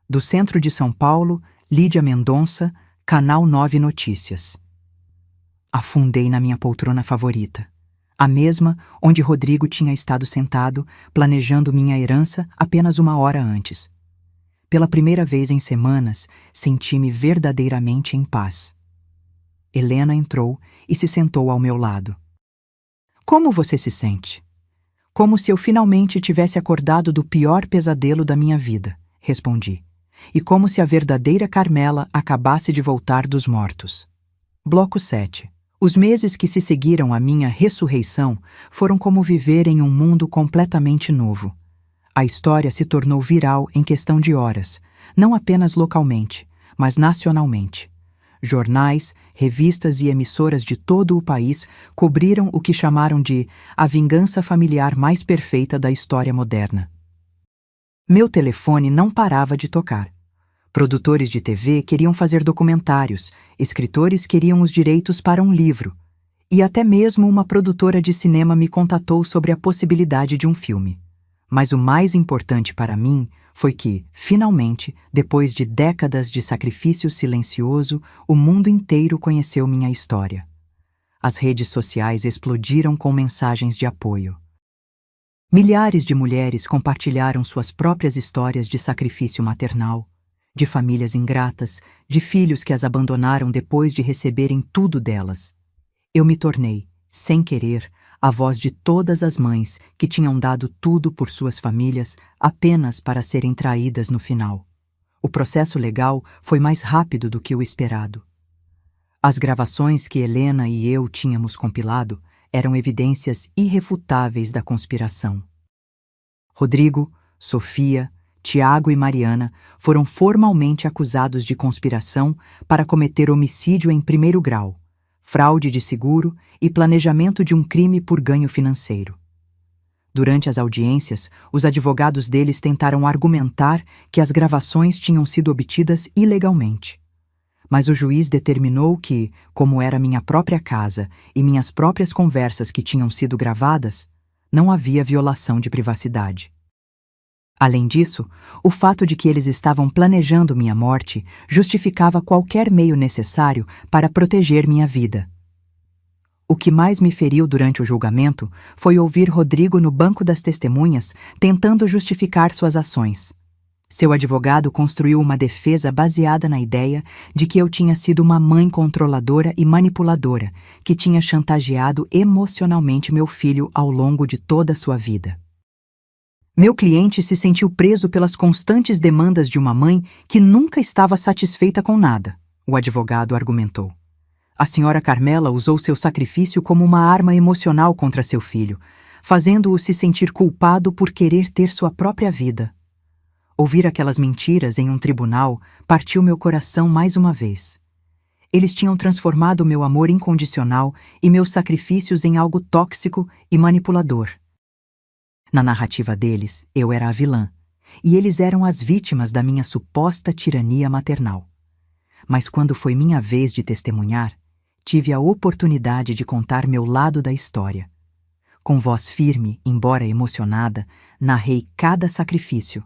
Do centro de São Paulo, Lídia Mendonça, Canal 9 Notícias. Afundei na minha poltrona favorita, a mesma onde Rodrigo tinha estado sentado, planejando minha herança apenas 1 hora antes. Pela primeira vez em semanas, senti-me verdadeiramente em paz. Helena entrou e se sentou ao meu lado. Como você se sente? Como se eu finalmente tivesse acordado do pior pesadelo da minha vida, respondi. E como se a verdadeira Carmela acabasse de voltar dos mortos. Bloco 7. Os meses que se seguiram à minha ressurreição foram como viver em um mundo completamente novo. A história se tornou viral em questão de horas, não apenas localmente, mas nacionalmente. Jornais, revistas e emissoras de todo o país cobriram o que chamaram de a vingança familiar mais perfeita da história moderna. Meu telefone não parava de tocar. Produtores de TV queriam fazer documentários, escritores queriam os direitos para um livro, e até mesmo uma produtora de cinema me contatou sobre a possibilidade de um filme. Mas o mais importante para mim foi que, finalmente, depois de décadas de sacrifício silencioso, o mundo inteiro conheceu minha história. As redes sociais explodiram com mensagens de apoio. Milhares de mulheres compartilharam suas próprias histórias de sacrifício maternal, de famílias ingratas, de filhos que as abandonaram depois de receberem tudo delas. Eu me tornei, sem querer, a voz de todas as mães que tinham dado tudo por suas famílias apenas para serem traídas no final. O processo legal foi mais rápido do que o esperado. As gravações que Helena e eu tínhamos compilado eram evidências irrefutáveis da conspiração. Rodrigo, Sofia, Tiago e Mariana foram formalmente acusados de conspiração para cometer homicídio em primeiro grau, fraude de seguro e planejamento de um crime por ganho financeiro. Durante as audiências, os advogados deles tentaram argumentar que as gravações tinham sido obtidas ilegalmente. Mas o juiz determinou que, como era minha própria casa e minhas próprias conversas que tinham sido gravadas, não havia violação de privacidade. Além disso, o fato de que eles estavam planejando minha morte justificava qualquer meio necessário para proteger minha vida. O que mais me feriu durante o julgamento foi ouvir Rodrigo no banco das testemunhas tentando justificar suas ações. Seu advogado construiu uma defesa baseada na ideia de que eu tinha sido uma mãe controladora e manipuladora, que tinha chantageado emocionalmente meu filho ao longo de toda a sua vida. Meu cliente se sentiu preso pelas constantes demandas de uma mãe que nunca estava satisfeita com nada, o advogado argumentou. A senhora Carmela usou seu sacrifício como uma arma emocional contra seu filho, fazendo-o se sentir culpado por querer ter sua própria vida. Ouvir aquelas mentiras em um tribunal partiu meu coração mais uma vez. Eles tinham transformado meu amor incondicional e meus sacrifícios em algo tóxico e manipulador. Na narrativa deles, eu era a vilã, e eles eram as vítimas da minha suposta tirania maternal. Mas quando foi minha vez de testemunhar, tive a oportunidade de contar meu lado da história. Com voz firme, embora emocionada, narrei cada sacrifício,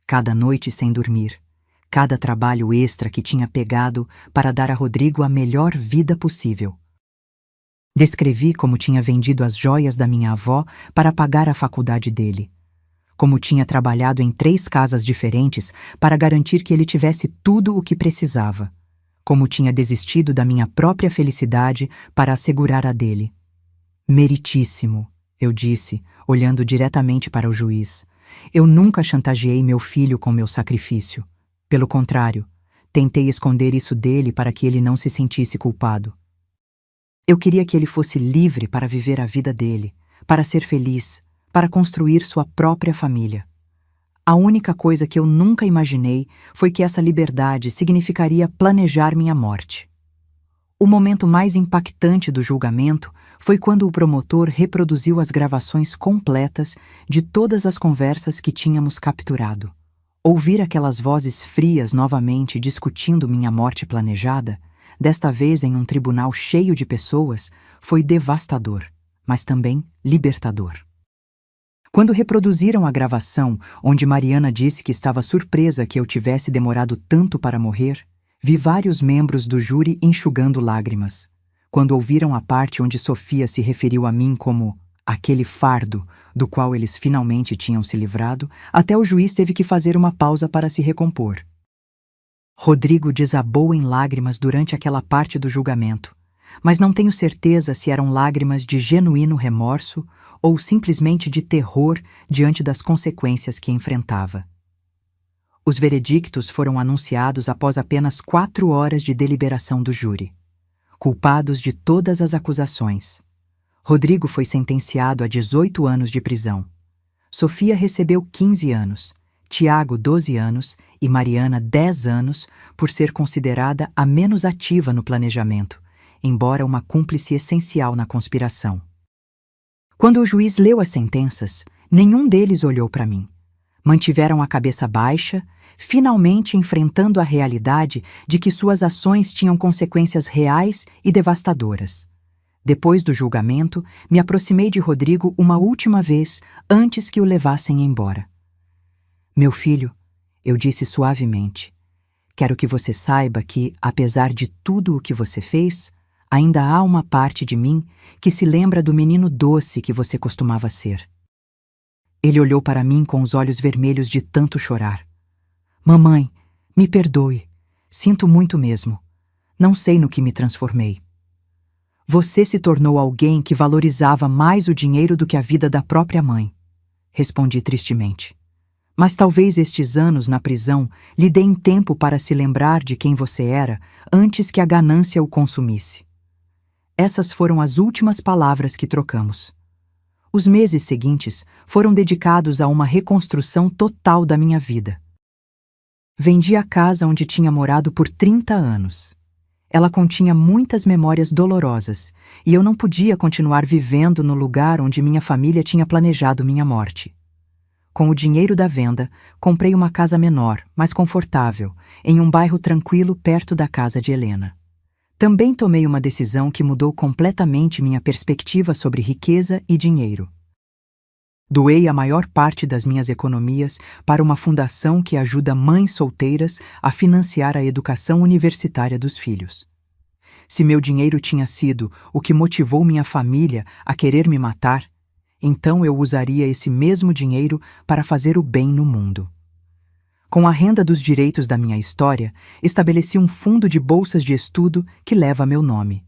cada noite sem dormir, cada trabalho extra que tinha pegado para dar a Rodrigo a melhor vida possível. Descrevi como tinha vendido as joias da minha avó para pagar a faculdade dele. Como tinha trabalhado em 3 casas diferentes para garantir que ele tivesse tudo o que precisava. Como tinha desistido da minha própria felicidade para assegurar a dele. Meritíssimo, eu disse, olhando diretamente para o juiz. Eu nunca chantageei meu filho com meu sacrifício. Pelo contrário, tentei esconder isso dele para que ele não se sentisse culpado. Eu queria que ele fosse livre para viver a vida dele, para ser feliz, para construir sua própria família. A única coisa que eu nunca imaginei foi que essa liberdade significaria planejar minha morte. O momento mais impactante do julgamento foi quando o promotor reproduziu as gravações completas de todas as conversas que tínhamos capturado. Ouvir aquelas vozes frias novamente discutindo minha morte planejada, desta vez em um tribunal cheio de pessoas, foi devastador, mas também libertador. Quando reproduziram a gravação onde Mariana disse que estava surpresa que eu tivesse demorado tanto para morrer, vi vários membros do júri enxugando lágrimas. Quando ouviram a parte onde Sofia se referiu a mim como aquele fardo do qual eles finalmente tinham se livrado, até o juiz teve que fazer uma pausa para se recompor. Rodrigo desabou em lágrimas durante aquela parte do julgamento, mas não tenho certeza se eram lágrimas de genuíno remorso ou simplesmente de terror diante das consequências que enfrentava. Os veredictos foram anunciados após apenas 4 horas de deliberação do júri. Culpados de todas as acusações. Rodrigo foi sentenciado a 18 anos de prisão. Sofia recebeu 15 anos, Tiago 12 anos e Mariana 10 anos por ser considerada a menos ativa no planejamento, embora uma cúmplice essencial na conspiração. Quando o juiz leu as sentenças, nenhum deles olhou para mim. Mantiveram a cabeça baixa, finalmente enfrentando a realidade de que suas ações tinham consequências reais e devastadoras. Depois do julgamento, me aproximei de Rodrigo uma última vez antes que o levassem embora. Meu filho, eu disse suavemente, quero que você saiba que, apesar de tudo o que você fez, ainda há uma parte de mim que se lembra do menino doce que você costumava ser. Ele olhou para mim com os olhos vermelhos de tanto chorar. Mamãe, me perdoe. Sinto muito mesmo. Não sei no que me transformei. Você se tornou alguém que valorizava mais o dinheiro do que a vida da própria mãe. Respondi tristemente. Mas talvez estes anos na prisão lhe deem tempo para se lembrar de quem você era antes que a ganância o consumisse. Essas foram as últimas palavras que trocamos. Os meses seguintes foram dedicados a uma reconstrução total da minha vida. Vendi a casa onde tinha morado por 30 anos. Ela continha muitas memórias dolorosas, e eu não podia continuar vivendo no lugar onde minha família tinha planejado minha morte. Com o dinheiro da venda, comprei uma casa menor, mais confortável, em um bairro tranquilo perto da casa de Helena. Também tomei uma decisão que mudou completamente minha perspectiva sobre riqueza e dinheiro. Doei a maior parte das minhas economias para uma fundação que ajuda mães solteiras a financiar a educação universitária dos filhos. Se meu dinheiro tinha sido o que motivou minha família a querer me matar, então eu usaria esse mesmo dinheiro para fazer o bem no mundo. Com a renda dos direitos da minha história, estabeleci um fundo de bolsas de estudo que leva meu nome.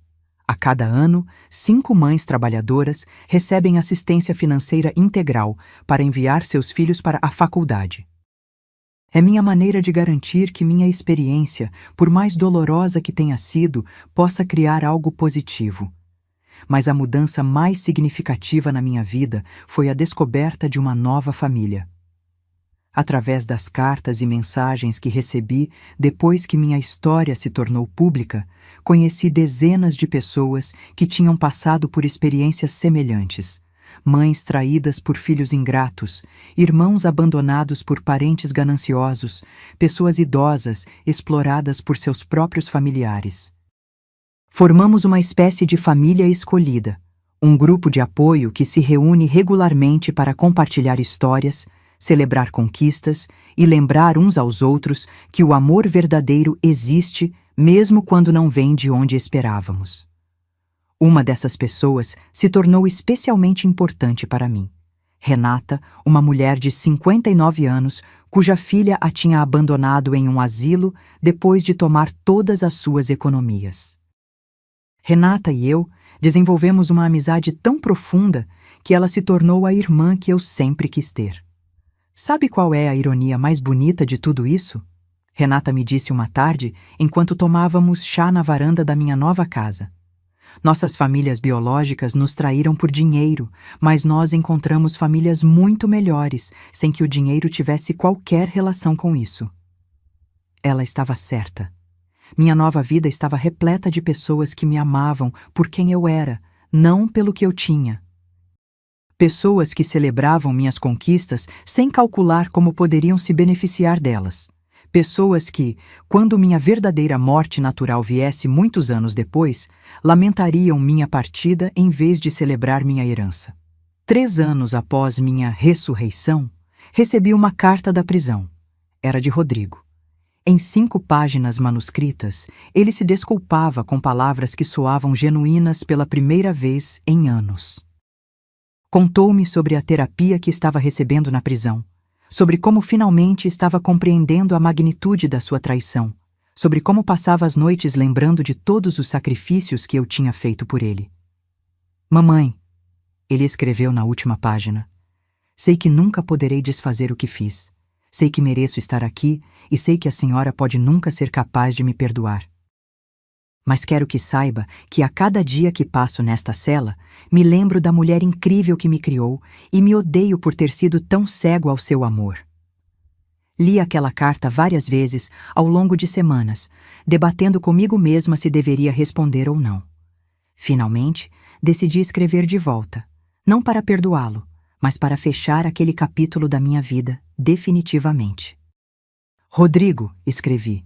A cada ano, 5 mães trabalhadoras recebem assistência financeira integral para enviar seus filhos para a faculdade. É minha maneira de garantir que minha experiência, por mais dolorosa que tenha sido, possa criar algo positivo. Mas a mudança mais significativa na minha vida foi a descoberta de uma nova família. Através das cartas e mensagens que recebi depois que minha história se tornou pública, conheci dezenas de pessoas que tinham passado por experiências semelhantes. Mães traídas por filhos ingratos, irmãos abandonados por parentes gananciosos, pessoas idosas exploradas por seus próprios familiares. Formamos uma espécie de família escolhida, um grupo de apoio que se reúne regularmente para compartilhar histórias, celebrar conquistas e lembrar uns aos outros que o amor verdadeiro existe mesmo quando não vem de onde esperávamos. Uma dessas pessoas se tornou especialmente importante para mim. Renata, uma mulher de 59 anos, cuja filha a tinha abandonado em um asilo depois de tomar todas as suas economias. Renata e eu desenvolvemos uma amizade tão profunda que ela se tornou a irmã que eu sempre quis ter. Sabe qual é a ironia mais bonita de tudo isso? Renata me disse uma tarde, enquanto tomávamos chá na varanda da minha nova casa. Nossas famílias biológicas nos traíram por dinheiro, mas nós encontramos famílias muito melhores, sem que o dinheiro tivesse qualquer relação com isso. Ela estava certa. Minha nova vida estava repleta de pessoas que me amavam por quem eu era, não pelo que eu tinha. Pessoas que celebravam minhas conquistas sem calcular como poderiam se beneficiar delas. Pessoas que, quando minha verdadeira morte natural viesse muitos anos depois, lamentariam minha partida em vez de celebrar minha herança. 3 anos após minha ressurreição, recebi uma carta da prisão. Era de Rodrigo. Em 5 páginas manuscritas, ele se desculpava com palavras que soavam genuínas pela primeira vez em anos. Contou-me sobre a terapia que estava recebendo na prisão, sobre como finalmente estava compreendendo a magnitude da sua traição, sobre como passava as noites lembrando de todos os sacrifícios que eu tinha feito por ele. Mamãe, ele escreveu na última página, sei que nunca poderei desfazer o que fiz. Sei que mereço estar aqui e sei que a senhora pode nunca ser capaz de me perdoar. Mas quero que saiba que a cada dia que passo nesta cela, me lembro da mulher incrível que me criou e me odeio por ter sido tão cego ao seu amor. Li aquela carta várias vezes ao longo de semanas, debatendo comigo mesma se deveria responder ou não. Finalmente, decidi escrever de volta, não para perdoá-lo, mas para fechar aquele capítulo da minha vida definitivamente. Rodrigo, escrevi.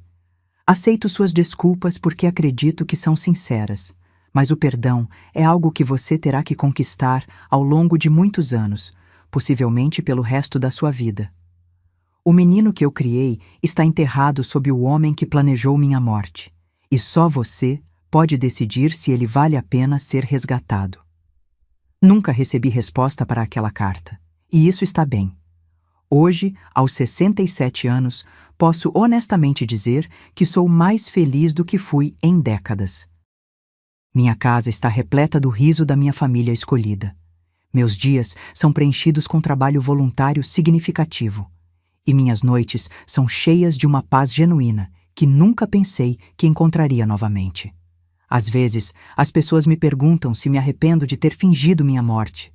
Aceito suas desculpas porque acredito que são sinceras, mas o perdão é algo que você terá que conquistar ao longo de muitos anos, possivelmente pelo resto da sua vida. O menino que eu criei está enterrado sob o homem que planejou minha morte, e só você pode decidir se ele vale a pena ser resgatado. Nunca recebi resposta para aquela carta, e isso está bem. Hoje, aos 67 anos, posso honestamente dizer que sou mais feliz do que fui em décadas. Minha casa está repleta do riso da minha família escolhida. Meus dias são preenchidos com trabalho voluntário significativo. E minhas noites são cheias de uma paz genuína que nunca pensei que encontraria novamente. Às vezes, as pessoas me perguntam se me arrependo de ter fingido minha morte.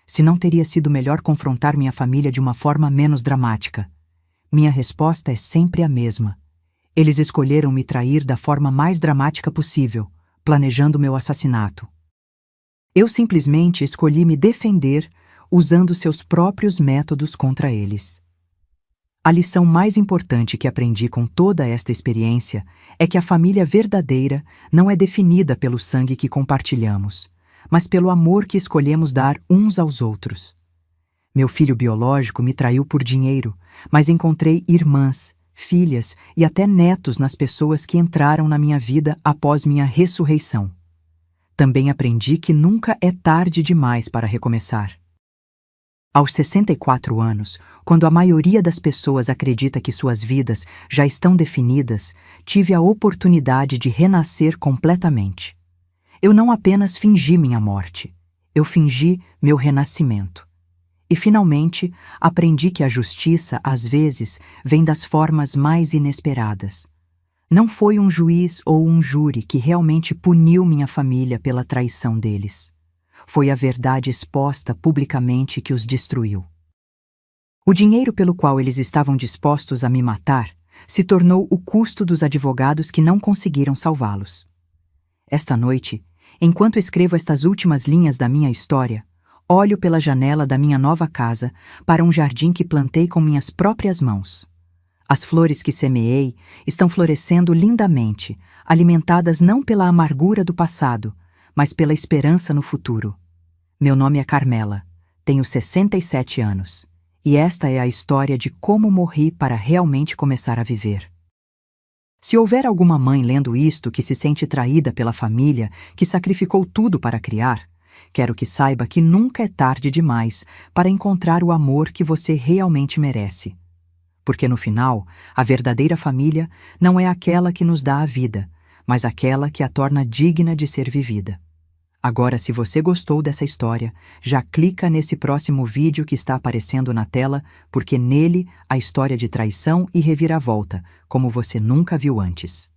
Se não teria sido melhor confrontar minha família de uma forma menos dramática. Minha resposta é sempre a mesma. Eles escolheram me trair da forma mais dramática possível, planejando meu assassinato. Eu simplesmente escolhi me defender usando seus próprios métodos contra eles. A lição mais importante que aprendi com toda esta experiência é que a família verdadeira não é definida pelo sangue que compartilhamos, mas pelo amor que escolhemos dar uns aos outros. Meu filho biológico me traiu por dinheiro, mas encontrei irmãs, filhas e até netos nas pessoas que entraram na minha vida após minha ressurreição. Também aprendi que nunca é tarde demais para recomeçar. Aos 64 anos, quando a maioria das pessoas acredita que suas vidas já estão definidas, tive a oportunidade de renascer completamente. Eu não apenas fingi minha morte, eu fingi meu renascimento. E, finalmente, aprendi que a justiça, às vezes, vem das formas mais inesperadas. Não foi um juiz ou um júri que realmente puniu minha família pela traição deles. Foi a verdade exposta publicamente que os destruiu. O dinheiro pelo qual eles estavam dispostos a me matar se tornou o custo dos advogados que não conseguiram salvá-los. Esta noite, enquanto escrevo estas últimas linhas da minha história, olho pela janela da minha nova casa para um jardim que plantei com minhas próprias mãos. As flores que semeei estão florescendo lindamente, alimentadas não pela amargura do passado, mas pela esperança no futuro. Meu nome é Carmela, tenho 67 anos, e esta é a história de como morri para realmente começar a viver. Se houver alguma mãe lendo isto que se sente traída pela família que sacrificou tudo para criar, quero que saiba que nunca é tarde demais para encontrar o amor que você realmente merece. Porque no final, a verdadeira família não é aquela que nos dá a vida, mas aquela que a torna digna de ser vivida. Agora, se você gostou dessa história, já clica nesse próximo vídeo que está aparecendo na tela, porque nele a história de traição e reviravolta, como você nunca viu antes.